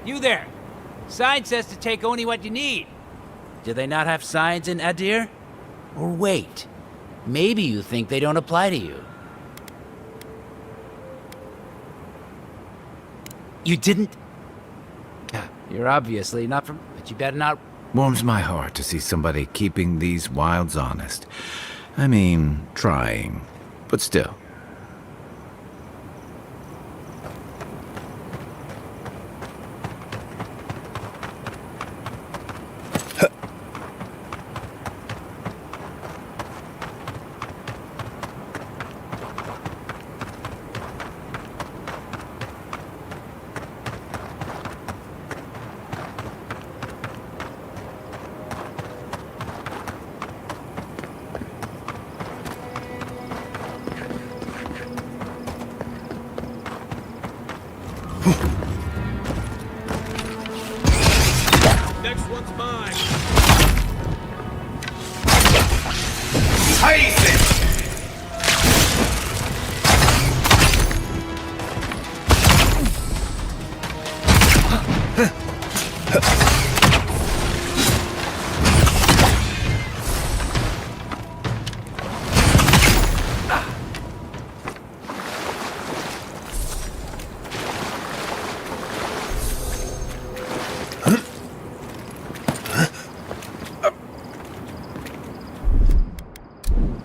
You there! Sign says to take only what you need. Do they not have signs in Adir? Or wait, maybe you think they don't apply to you. You didn't? You're obviously not from... But you better not... Warms my heart to see somebody keeping these wilds honest. I mean, trying, but still. Next one's mine.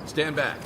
Stand back.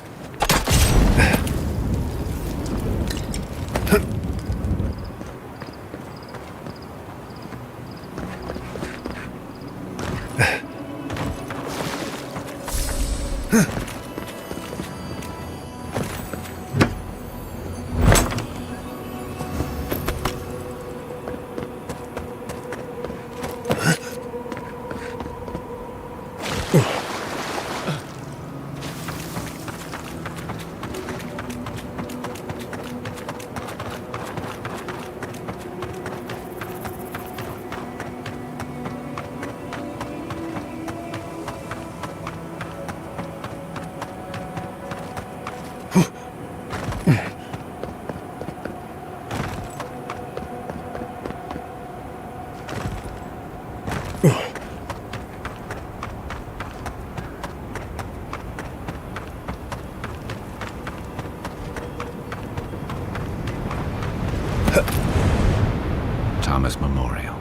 Thomas Memorial.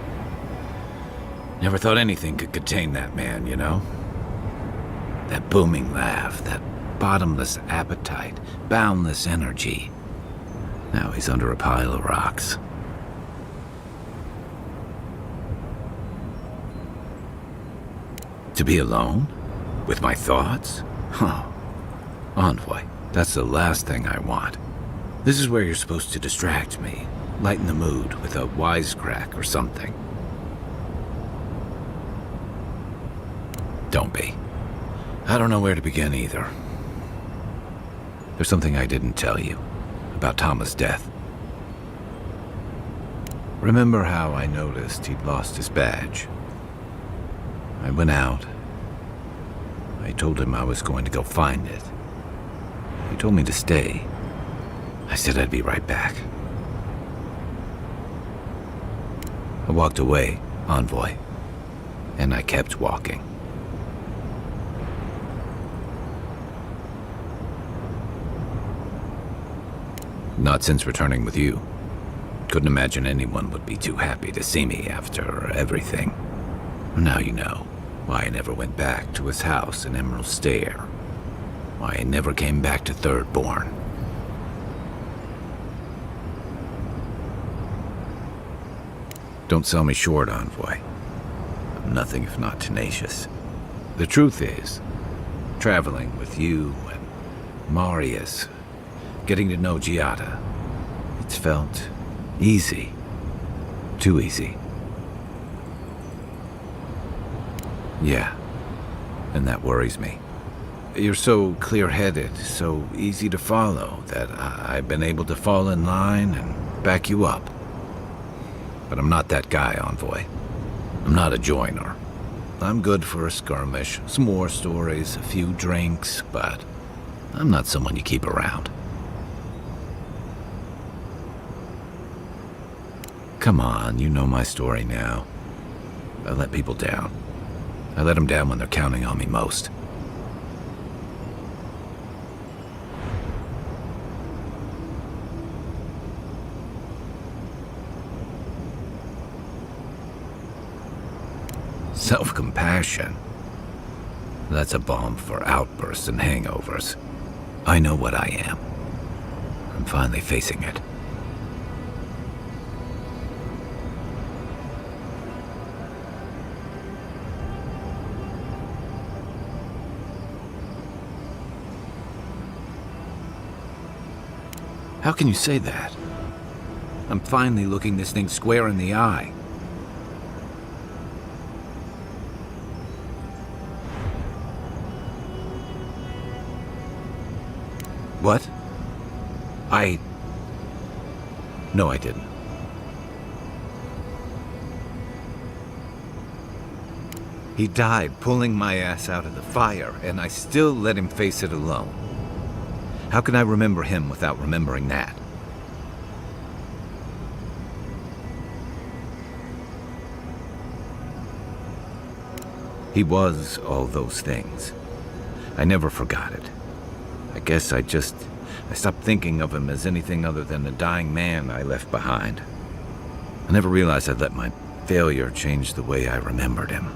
Never thought anything could contain that man, you know? That booming laugh, that bottomless appetite, boundless energy. Now he's under a pile of rocks. To be alone? With my thoughts? Huh. Envoy, that's the last thing I want. This is where you're supposed to distract me, lighten the mood with a wisecrack or something. Don't be. I don't know where to begin either. There's something I didn't tell you about Thomas' death. Remember how I noticed he'd lost his badge? I went out. I told him I was going to go find it. He told me to stay. I said I'd be right back. I walked away, Envoy, and I kept walking. Not since returning with you. Couldn't imagine anyone would be too happy to see me after everything. Now you know why I never went back to his house in Emerald Stair. Why I never came back to Thirdborn. Don't sell me short, Envoy. I'm nothing if not tenacious. The truth is, traveling with you and Marius, getting to know Giada, it's felt easy. Too easy. Yeah, and that worries me. You're so clear-headed, so easy to follow, that I've been able to fall in line and back you up. But I'm not that guy, Envoy. I'm not a joiner. I'm good for a skirmish, some war stories, a few drinks, but I'm not someone you keep around. Come on, you know my story now. I let people down. I let them down when they're counting on me most. Self-compassion. That's a balm for outbursts and hangovers. I know what I am. I'm finally facing it. How can you say that? I'm finally looking this thing square in the eye. What? No, I didn't. He died pulling my ass out of the fire, and I still let him face it alone. How can I remember him without remembering that? He was all those things. I never forgot it. I guess I stopped thinking of him as anything other than the dying man I left behind. I never realized I'd let my failure change the way I remembered him.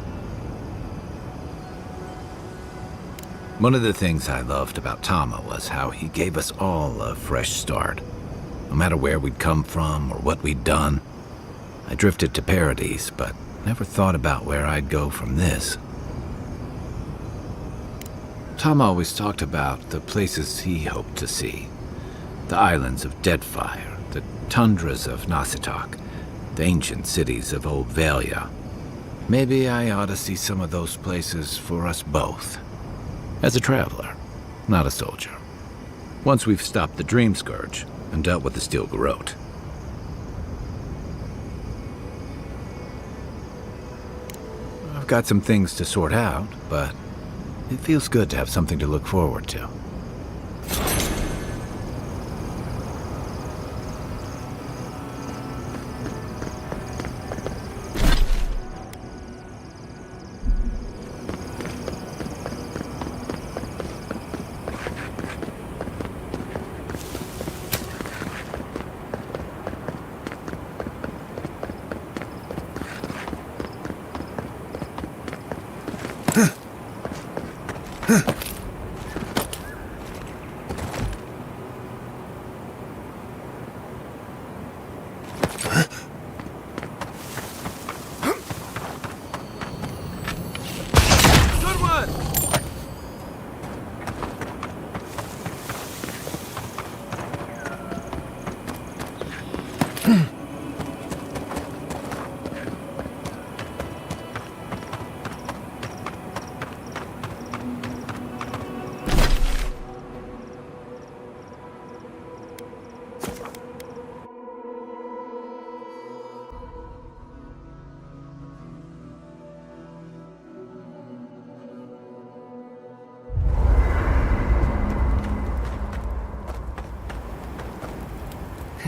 One of the things I loved about Tama was how he gave us all a fresh start. No matter where we'd come from or what we'd done. I drifted to Paradise, but never thought about where I'd go from this. Tom always talked about the places he hoped to see. The islands of Deadfire, the tundras of Nasitok, the ancient cities of Old Valia. Maybe I ought to see some of those places for us both. As a traveler, not a soldier. Once we've stopped the Dream Scourge and dealt with the Steel Garrote. I've got some things to sort out, but it feels good to have something to look forward to.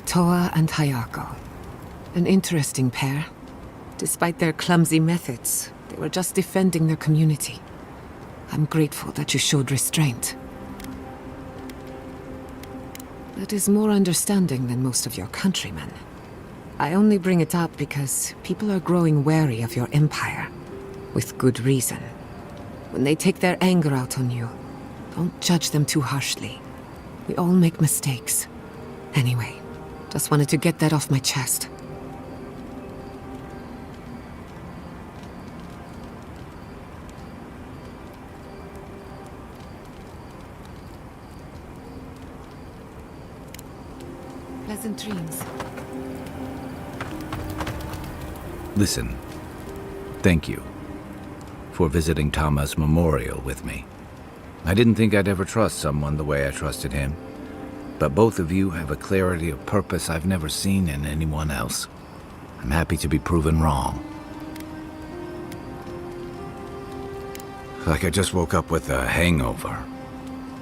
Toa and Hayako. An interesting pair. Despite their clumsy methods, they were just defending their community. I'm grateful that you showed restraint. That is more understanding than most of your countrymen. I only bring it up because people are growing wary of your empire. With good reason. When they take their anger out on you, don't judge them too harshly. We all make mistakes. Anyway, just wanted to get that off my chest. Pleasant dreams. Listen, thank you for visiting Tama's memorial with me. I didn't think I'd ever trust someone the way I trusted him. But both of you have a clarity of purpose I've never seen in anyone else. I'm happy to be proven wrong. Like I just woke up with a hangover.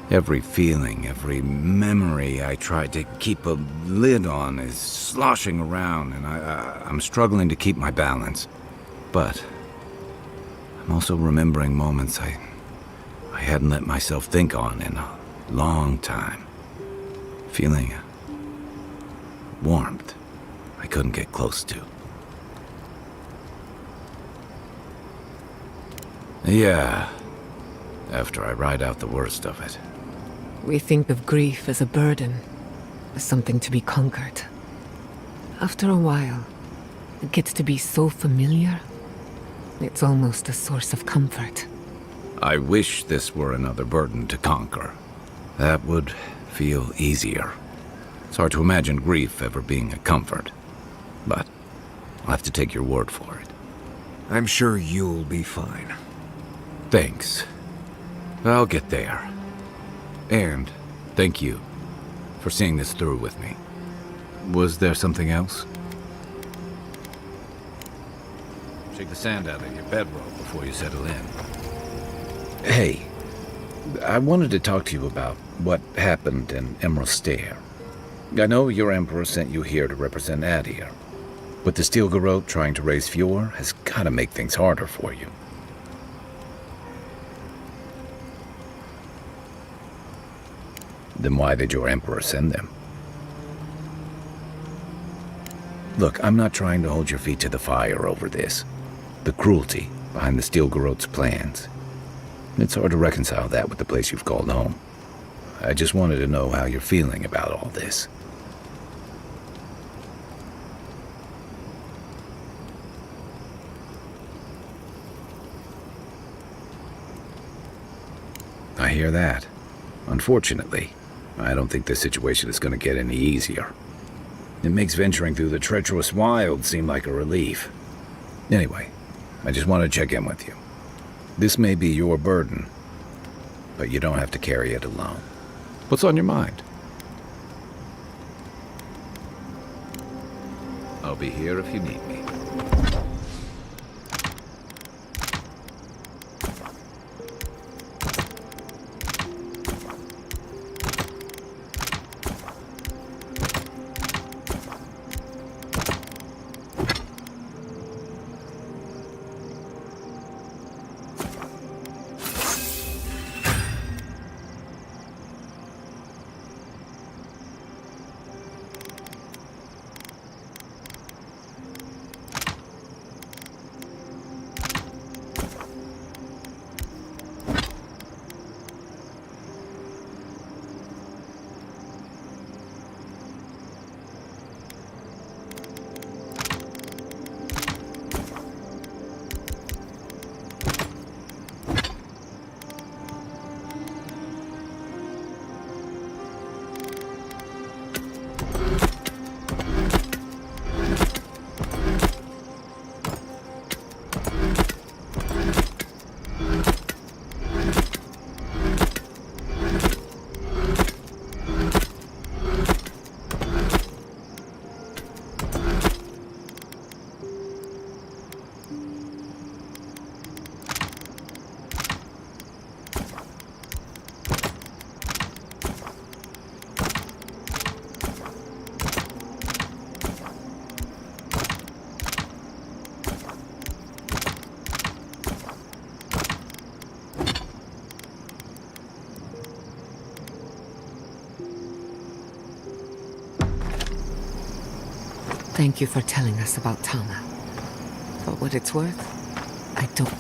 Every feeling, every memory I tried to keep a lid on is sloshing around, and I'm struggling to keep my balance. But I'm also remembering moments I hadn't let myself think on in a long time. Feeling warmth I couldn't get close to. Yeah, after I ride out the worst of it. We think of grief as a burden, as something to be conquered. After a while, it gets to be so familiar, it's almost a source of comfort. I wish this were another burden to conquer. That would feel easier. It's hard to imagine grief ever being a comfort, but I'll have to take your word for it. I'm sure you'll be fine. Thanks. I'll get there. And thank you for seeing this through with me. Was there something else? Shake the sand out of your bedroll before you settle in. Hey, I wanted to talk to you about what happened in Emerald Stair. I know your Emperor sent you here to represent Adir, but the Steel Garrote trying to raise Fjord has gotta make things harder for you. Then why did your Emperor send them? Look, I'm not trying to hold your feet to the fire over this. The cruelty behind the Steel Garrote's plans. It's hard to reconcile that with the place you've called home. I just wanted to know how you're feeling about all this. I hear that. Unfortunately, I don't think this situation is going to get any easier. It makes venturing through the treacherous wild seem like a relief. Anyway, I just want to check in with you. This may be your burden, but you don't have to carry it alone. What's on your mind? I'll be here if you need me. Thank you for telling us about Tama. For what it's worth, I don't...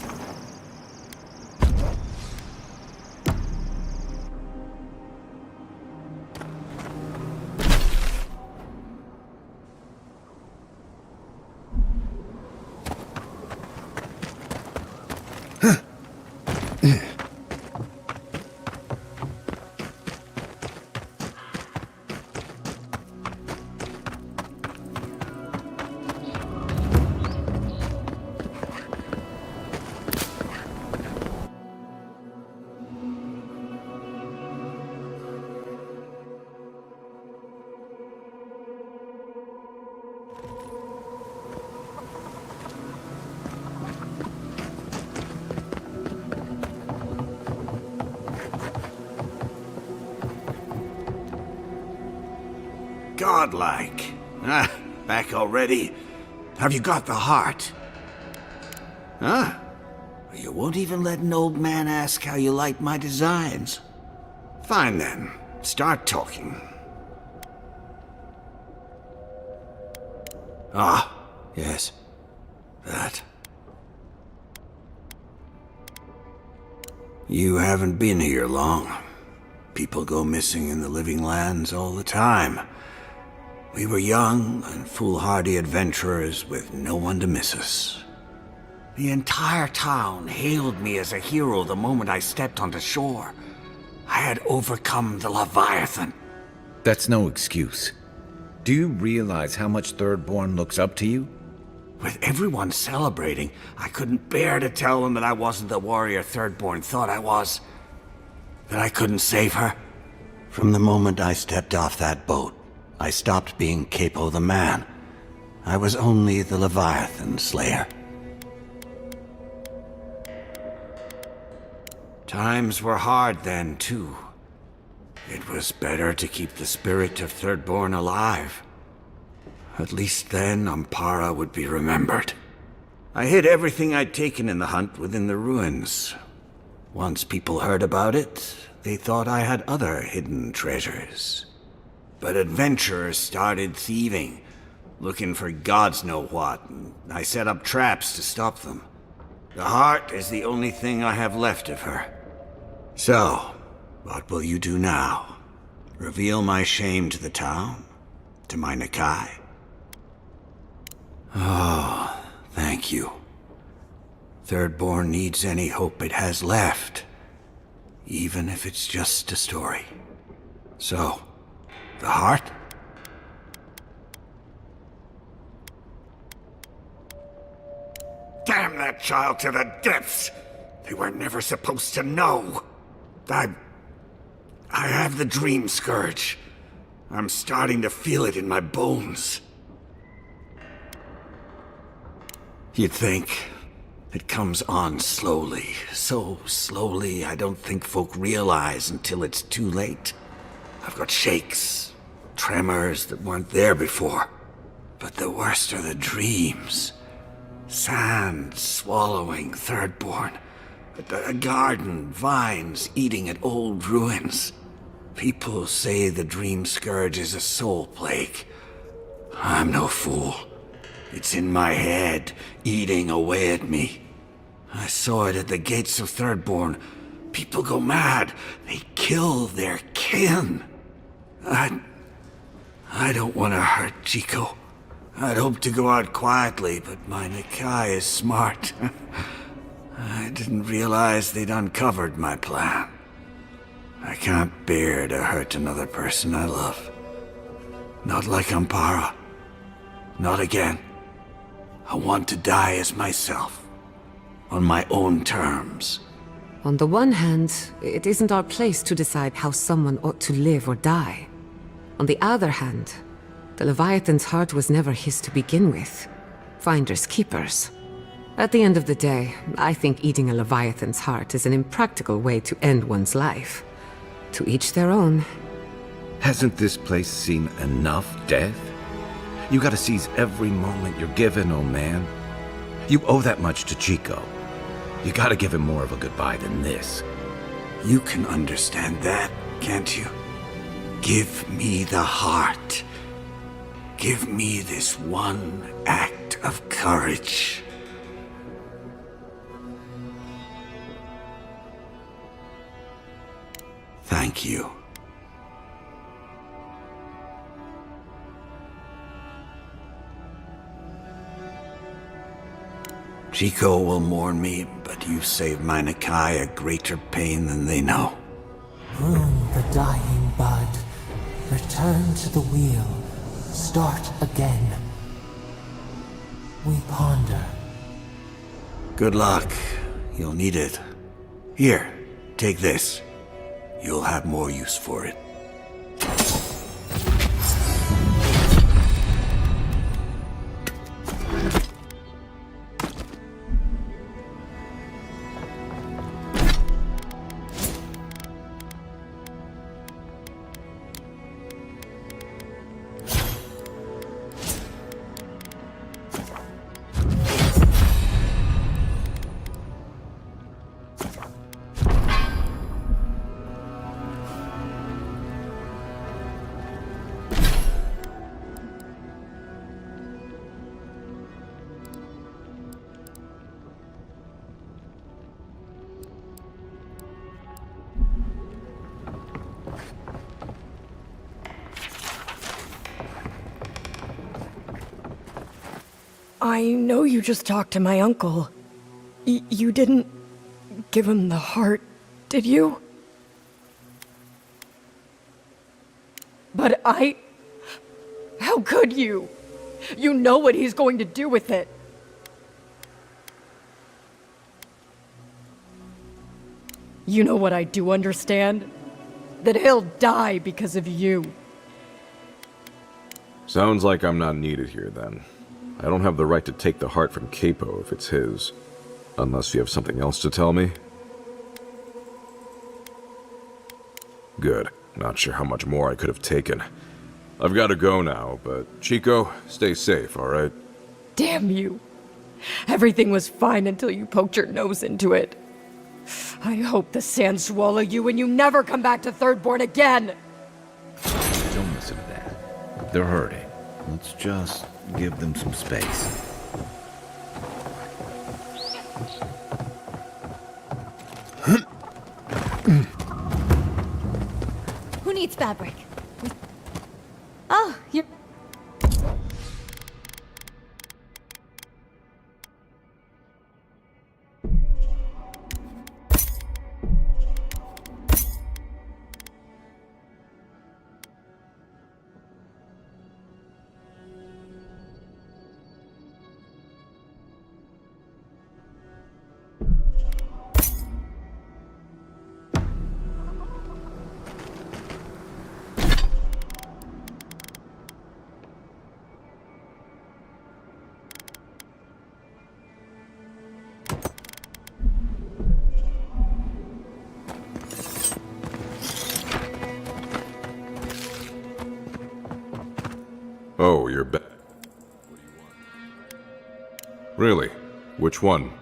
godlike. Ah, back already? Have you got the heart? Huh? You won't even let an old man ask how you like my designs. Fine then. Start talking. Ah, yes. That. You haven't been here long. People go missing in the living lands all the time. We were young and foolhardy adventurers with no one to miss us. The entire town hailed me as a hero the moment I stepped onto shore. I had overcome the Leviathan. That's no excuse. Do you realize how much Thirdborn looks up to you? With everyone celebrating, I couldn't bear to tell them that I wasn't the warrior Thirdborn thought I was. That I couldn't save her. From the moment I stepped off that boat, I stopped being Capo the Man. I was only the Leviathan Slayer. Times were hard then, too. It was better to keep the spirit of Thirdborn alive. At least then, Ampara would be remembered. I hid everything I'd taken in the hunt within the ruins. Once people heard about it, they thought I had other hidden treasures. But adventurers started thieving, looking for gods know what, and I set up traps to stop them. The heart is the only thing I have left of her. So, what will you do now? Reveal my shame to the town? To my Nakai? Oh, thank you. Thirdborn needs any hope it has left, even if it's just a story. So, the heart? Damn that child to the depths! They were never supposed to know. I have the dream scourge. I'm starting to feel it in my bones. You'd think it comes on slowly. So slowly I don't think folk realize until it's too late. I've got shakes, tremors that weren't there before. But the worst are the dreams. Sand swallowing Thirdborn. A garden, vines eating at old ruins. People say the dream scourge is a soul plague. I'm no fool. It's in my head, eating away at me. I saw it at the gates of Thirdborn. People go mad. They kill their kin. I don't want to hurt Chico. I'd hoped to go out quietly, but my Nakai is smart. I didn't realize they'd uncovered my plan. I can't bear to hurt another person I love. Not like Ampara. Not again. I want to die as myself. On my own terms. On the one hand, it isn't our place to decide how someone ought to live or die. On the other hand, the Leviathan's heart was never his to begin with. Finders keepers. At the end of the day, I think eating a Leviathan's heart is an impractical way to end one's life. To each their own. Hasn't this place seen enough death? You gotta seize every moment you're given, oh man. You owe that much to Chico. You gotta give him more of a goodbye than this. You can understand that, can't you? Give me the heart. Give me this one act of courage. Thank you. Chico will mourn me, but you saved my Nakai a greater pain than they know. Prune the dying bud. Return to the wheel. Start again. We ponder. Good luck. You'll need it. Here, take this. You'll have more use for it. I know you just talked to my uncle. You didn't give him the heart, did you? But how could you? You know what he's going to do with it. You know what I do understand? That he'll die because of you. Sounds like I'm not needed here, then. I don't have the right to take the heart from Capo if it's his. Unless you have something else to tell me? Good. Not sure how much more I could have taken. I've got to go now, but Chico, stay safe, alright? Damn you. Everything was fine until you poked your nose into it. I hope the sands swallow you and you never come back to Thirdborn again! Don't listen to that. They're hurting. Let's just give them some space. Who needs fabric? Oh, you're... Oh, you're back. What do you want? Really? Which one?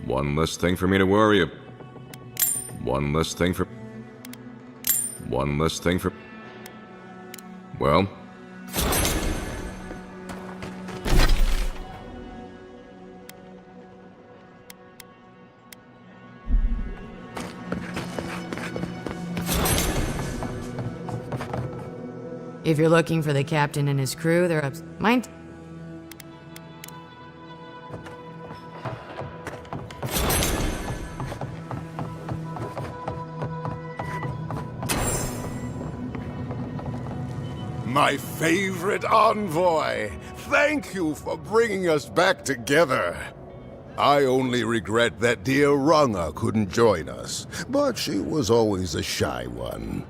One less thing for me to worry about. One less thing for... One less thing for... Well... If you're looking for the captain and his crew, they're up... Mind? My favorite envoy! Thank you for bringing us back together. I only regret that dear Runga couldn't join us, but she was always a shy one.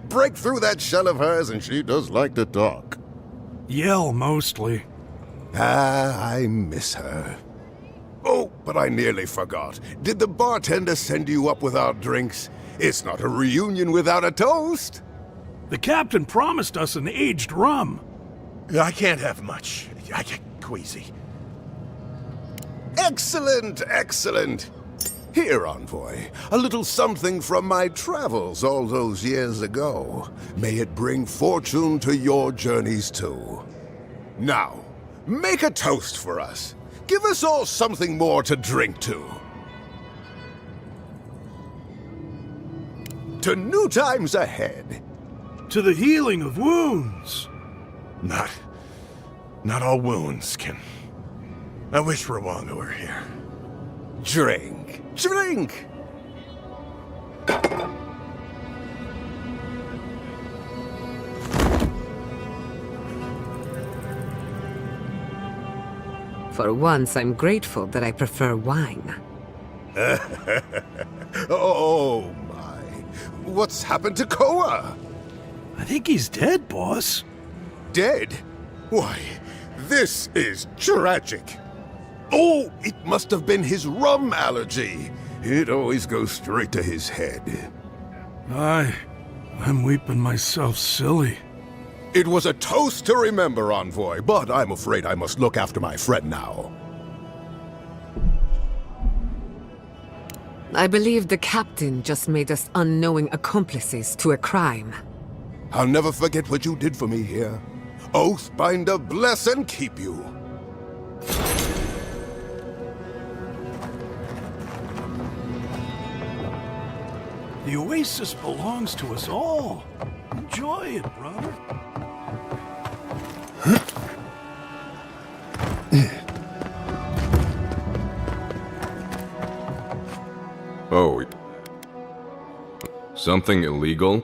Break through that shell of hers and she does like to talk. Yell, mostly. I miss her. Oh, but I nearly forgot. Did the bartender send you up without drinks? It's not a reunion without a toast. The captain promised us an aged rum. I can't have much. I get queasy. Excellent, excellent. Here, envoy, a little something from my travels all those years ago. May it bring fortune to your journeys too. Now, make a toast for us. Give us all something more to drink to. To new times ahead. To the healing of wounds. Not all wounds can... I wish Rwanga were here. Drink. Drink! For once, I'm grateful that I prefer wine. Oh my. What's happened to Koa? I think he's dead, boss. Dead? Why, this is tragic. Oh, it must have been his rum allergy. It always goes straight to his head. I'm weeping myself silly. It was a toast to remember, envoy, but I'm afraid I must look after my friend now. I believe the captain just made us unknowing accomplices to a crime. I'll never forget what you did for me here. Oathbinder bless and keep you. The oasis belongs to us all. Enjoy it, brother. Oh. Something illegal?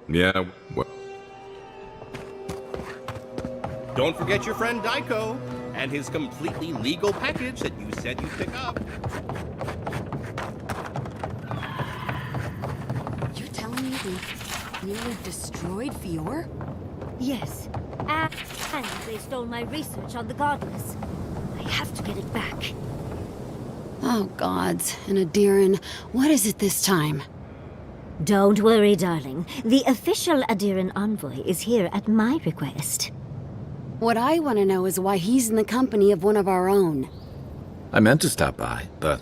Yeah, well... Don't forget your friend Daiko and his completely legal package that you said you'd pick up. You're telling me they nearly destroyed Fior? Yes. And they stole my research on the Godless. I have to get it back. Oh, gods. And Adiran, what is it this time? Don't worry, darling. The official Adiran envoy is here at my request. What I want to know is why he's in the company of one of our own. I meant to stop by, but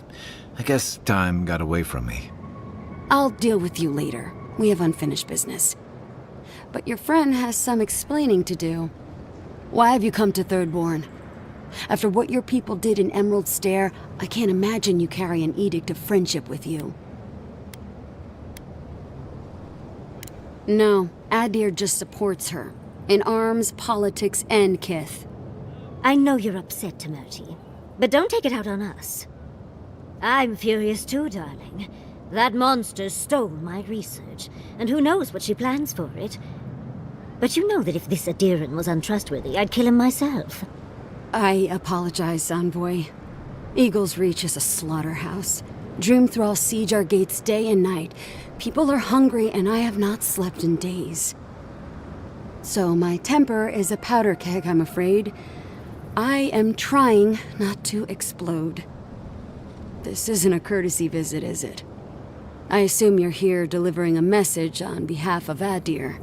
I guess time got away from me. I'll deal with you later. We have unfinished business. But your friend has some explaining to do. Why have you come to Thirdborn? After what your people did in Emerald Stair, I can't imagine you carry an edict of friendship with you. No, Adir just supports her. In arms, politics, and kith. I know you're upset, Timoti, but don't take it out on us. I'm furious too, darling. That monster stole my research, and who knows what she plans for it. But you know that if this Adiran was untrustworthy, I'd kill him myself. I apologize, Envoy. Eagle's Reach is a slaughterhouse. Dreamthralls siege our gates day and night. People are hungry, and I have not slept in days. So my temper is a powder keg, I'm afraid. I am trying not to explode. This isn't a courtesy visit, is it? I assume you're here delivering a message on behalf of Adir.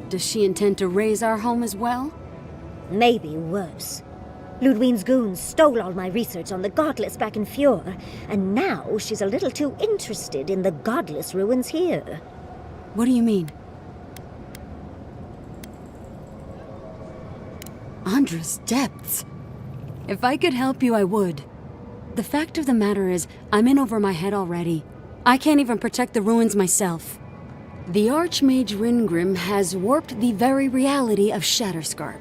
Does she intend to raise our home as well? Maybe worse. Ludwine's goons stole all my research on the Godless back in Fjord, and now she's a little too interested in the Godless ruins here. What do you mean? Andra's depths. If I could help you, I would. The fact of the matter is, I'm in over my head already. I can't even protect the ruins myself. The Archmage Ringrim has warped the very reality of Shatterscarp.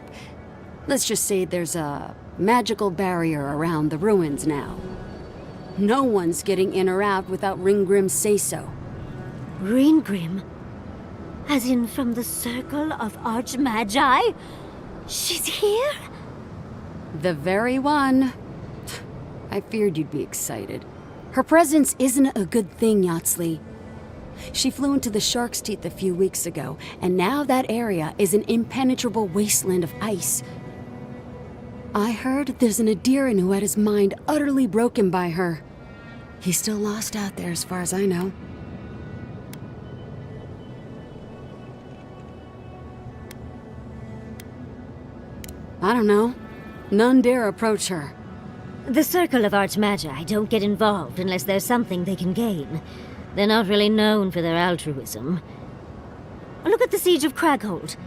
Let's just say there's a magical barrier around the ruins now. No one's getting in or out without Ringgrim's say-so. Ringgrim? As in from the Circle of Archmagi? She's here? The very one. I feared you'd be excited. Her presence isn't a good thing, Yatsley. She flew into the Shark's Teeth a few weeks ago, and now that area is an impenetrable wasteland of ice. I heard there's an Adiran who had his mind utterly broken by her. He's still lost out there as far as I know. I don't know. None dare approach her. The Circle of Archmagi don't get involved unless there's something they can gain. They're not really known for their altruism. Look at the Siege of Craghold.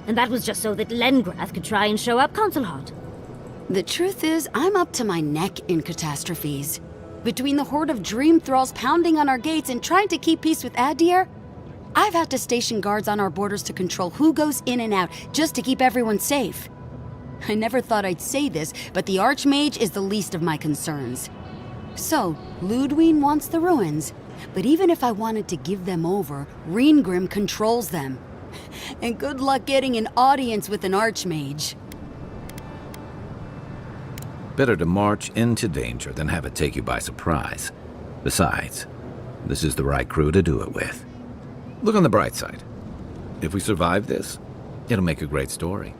And that was just so that Lengrath could try and show up Consulhot. The truth is, I'm up to my neck in catastrophes. Between the horde of dream thralls pounding on our gates and trying to keep peace with Adir, I've had to station guards on our borders to control who goes in and out, just to keep everyone safe. I never thought I'd say this, but the Archmage is the least of my concerns. So, Ludwine wants the ruins, but even if I wanted to give them over, Ringgrim controls them. And good luck getting an audience with an Archmage. Better to march into danger than have it take you by surprise. Besides, this is the right crew to do it with. Look on the bright side. If we survive this, it'll make a great story.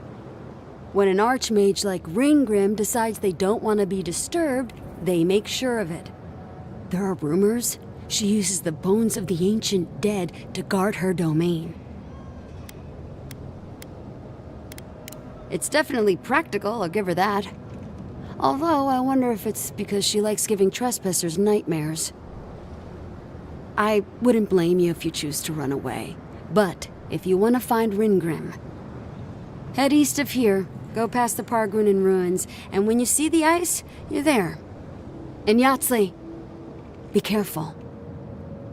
When an Archmage like Ringgrim decides they don't want to be disturbed, they make sure of it. There are rumors she uses the bones of the ancient dead to guard her domain. It's definitely practical, I'll give her that. Although, I wonder if it's because she likes giving trespassers nightmares. I wouldn't blame you if you choose to run away. But if you want to find Ringrim, head east of here, go past the Pargrunen ruins, and when you see the ice, you're there. And Yatsley, be careful.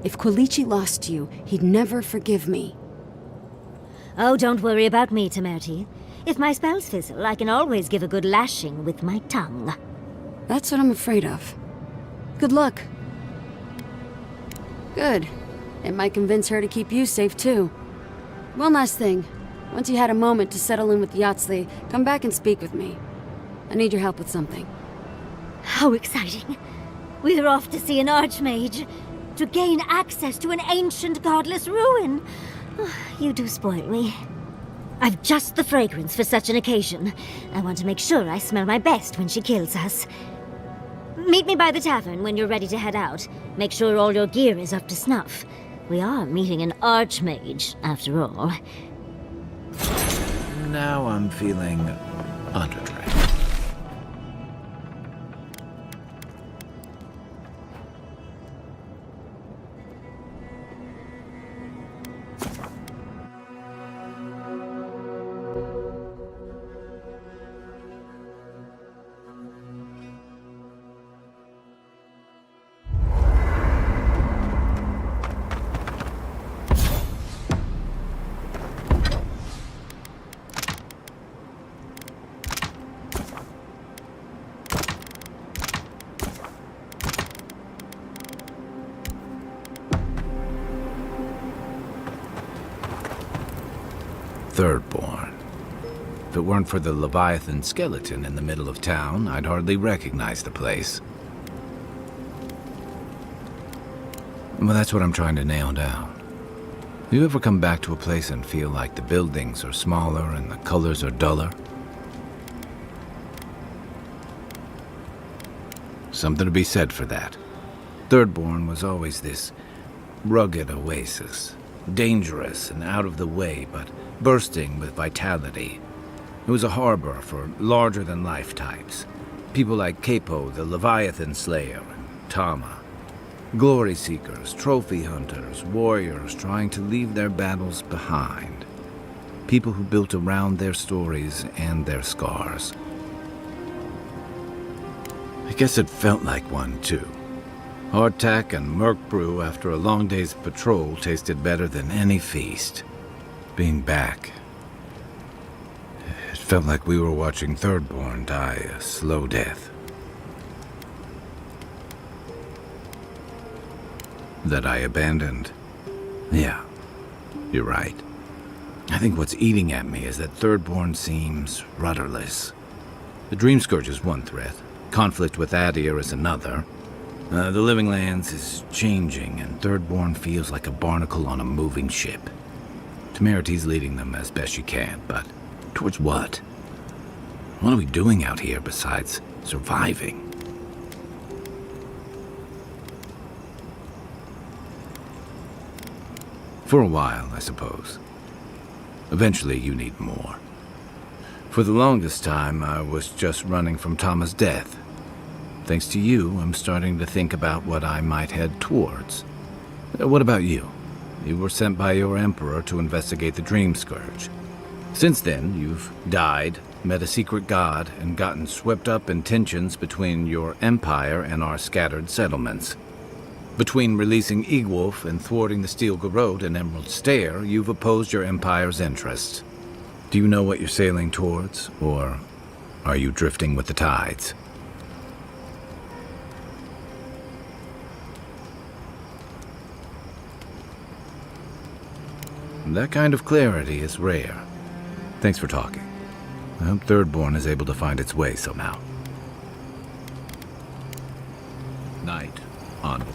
If Quilici lost you, he'd never forgive me. Oh, don't worry about me, Temerity. If my spells fizzle, I can always give a good lashing with my tongue. That's what I'm afraid of. Good luck. Good. It might convince her to keep you safe, too. One last thing. Once you had a moment to settle in with Yatsley, come back and speak with me. I need your help with something. How exciting. We're off to see an archmage. To gain access to an ancient godless ruin. You do spoil me. I've just the fragrance for such an occasion. I want to make sure I smell my best when she kills us. Meet me by the tavern when you're ready to head out. Make sure all your gear is up to snuff. We are meeting an archmage, after all. Now I'm feeling undertrained. Thirdborn. If it weren't for the Leviathan skeleton in the middle of town, I'd hardly recognize the place. Well, that's what I'm trying to nail down. You ever come back to a place and feel like the buildings are smaller and the colors are duller? Something to be said for that. Thirdborn was always this rugged oasis. Dangerous and out of the way, but bursting with vitality. It was a harbor for larger-than-life types. People like Capo, the Leviathan Slayer, and Tama. Glory seekers, trophy hunters, warriors trying to leave their battles behind. People who built around their stories and their scars. I guess it felt like one, too. Hardtack and Merc brew after a long day's patrol tasted better than any feast. Being back, it felt like we were watching Thirdborn die a slow death. That I abandoned? Yeah, you're right. I think what's eating at me is that Thirdborn seems rudderless. The Dream Scourge is one threat. Conflict with Adir is another. The Living Lands is changing, and Thirdborn feels like a barnacle on a moving ship. Temerity's leading them as best she can, but towards what? What are we doing out here besides surviving? For a while, I suppose. Eventually, you need more. For the longest time, I was just running from Tama's death. Thanks to you, I'm starting to think about what I might head towards. What about you? You were sent by your emperor to investigate the Dream Scourge. Since then, you've died, met a secret god, and gotten swept up in tensions between your empire and our scattered settlements. Between releasing Egwolf and thwarting the Steel Garrote and Emerald Stair, you've opposed your empire's interests. Do you know what you're sailing towards, or are you drifting with the tides? That kind of clarity is rare. Thanks for talking. I hope Thirdborn is able to find its way somehow. Night on.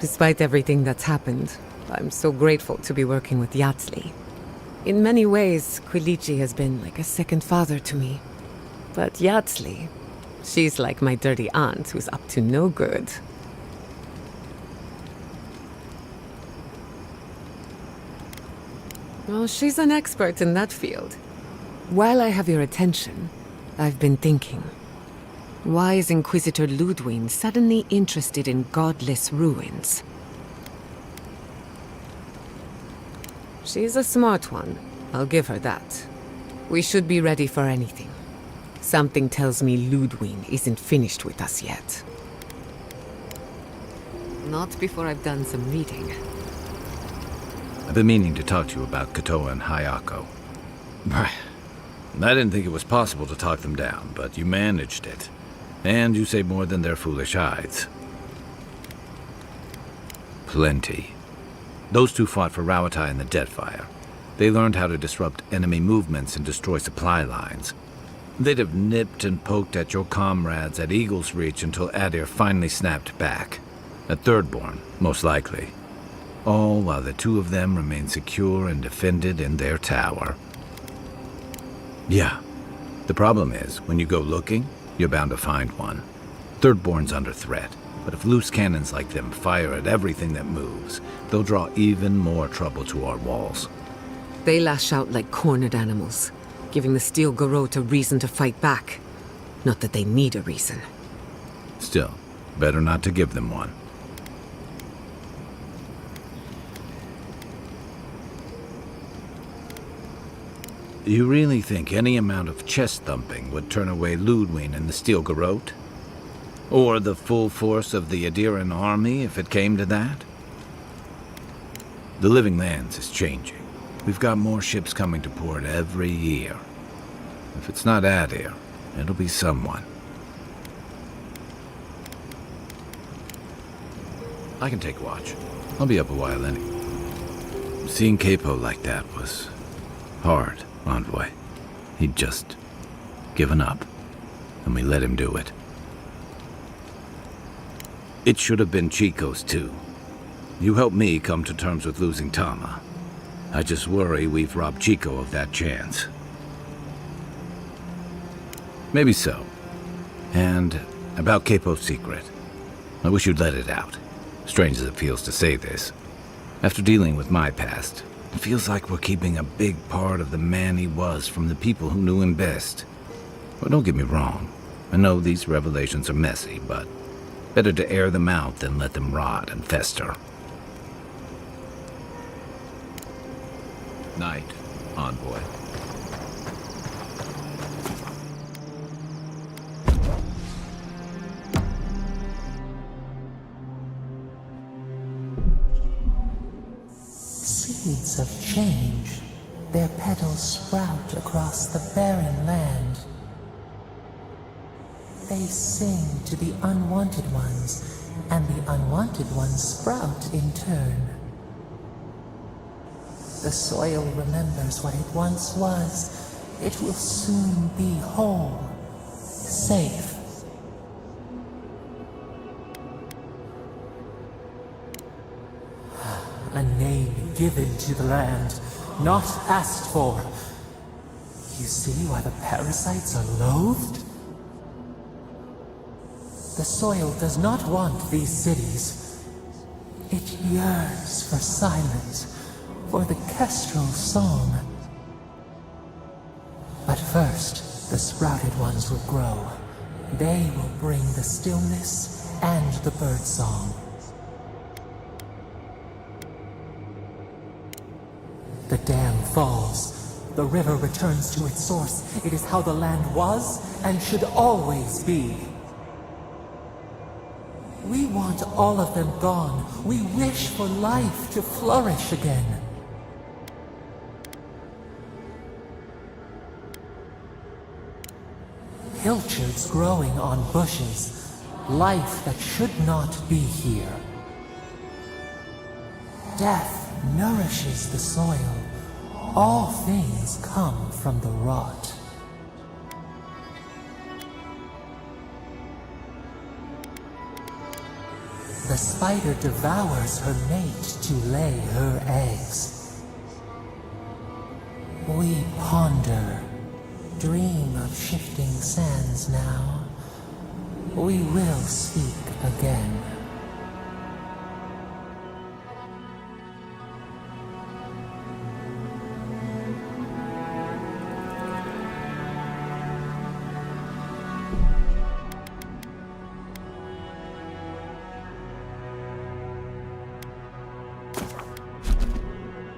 Despite everything that's happened, I'm so grateful to be working with Yatsley. In many ways, Quilici has been like a second father to me. But Yatsley, she's like my dirty aunt who's up to no good. Well, she's an expert in that field. While I have your attention, I've been thinking. Why is Inquisitor Ludwig suddenly interested in godless ruins? She's a smart one. I'll give her that. We should be ready for anything. Something tells me Ludwig isn't finished with us yet. Not before I've done some reading. I've been meaning to talk to you about Kotoa and Hayako. I didn't think it was possible to talk them down, but you managed it. And you say more than their foolish hides. Plenty. Those two fought for Rawatai in the Deadfire. They learned how to disrupt enemy movements and destroy supply lines. They'd have nipped and poked at your comrades at Eagle's Reach until Adir finally snapped back. At Thirdborn, most likely. All while the two of them remain secure and defended in their tower. Yeah. The problem is, when you go looking, you're bound to find one. Thirdborn's under threat, but if loose cannons like them fire at everything that moves, they'll draw even more trouble to our walls. They lash out like cornered animals, giving the Steel Garrote a reason to fight back. Not that they need a reason. Still, better not to give them one. You really think any amount of chest thumping would turn away Ludwig and the Steel Garrote? Or the full force of the Adiran army, if it came to that? The Living Lands is changing. We've got more ships coming to port every year. If it's not Adir, it'll be someone. I can take watch. I'll be up a while anyway. Seeing Capo like that was hard, Envoy. He'd just given up, and we let him do it. It should have been Chico's too. You helped me come to terms with losing Tama. I just worry we've robbed Chico of that chance. Maybe so. And about Capo's secret. I wish you'd let it out. Strange as it feels to say this. After dealing with my past, it feels like we're keeping a big part of the man he was from the people who knew him best. Well, don't get me wrong. I know these revelations are messy, but better to air them out than let them rot and fester. Night, Envoy. Seeds of change, their petals sprout across the barren land. They sing to the unwanted ones, and the unwanted ones sprout in turn. The soil remembers what it once was. It will soon be whole, safe. A name given to the land, not asked for. You see why the parasites are loathed? The soil does not want these cities. It yearns for silence, for the kestrel song. But first, the sprouted ones will grow. They will bring the stillness and the birdsong. The dam falls. The river returns to its source. It is how the land was and should always be. We want all of them gone. We wish for life to flourish again. Pilchards growing on bushes. Life that should not be here. Death nourishes the soil. All things come from the rot. The spider devours her mate to lay her eggs. We ponder, dream of shifting sands now. We will speak again.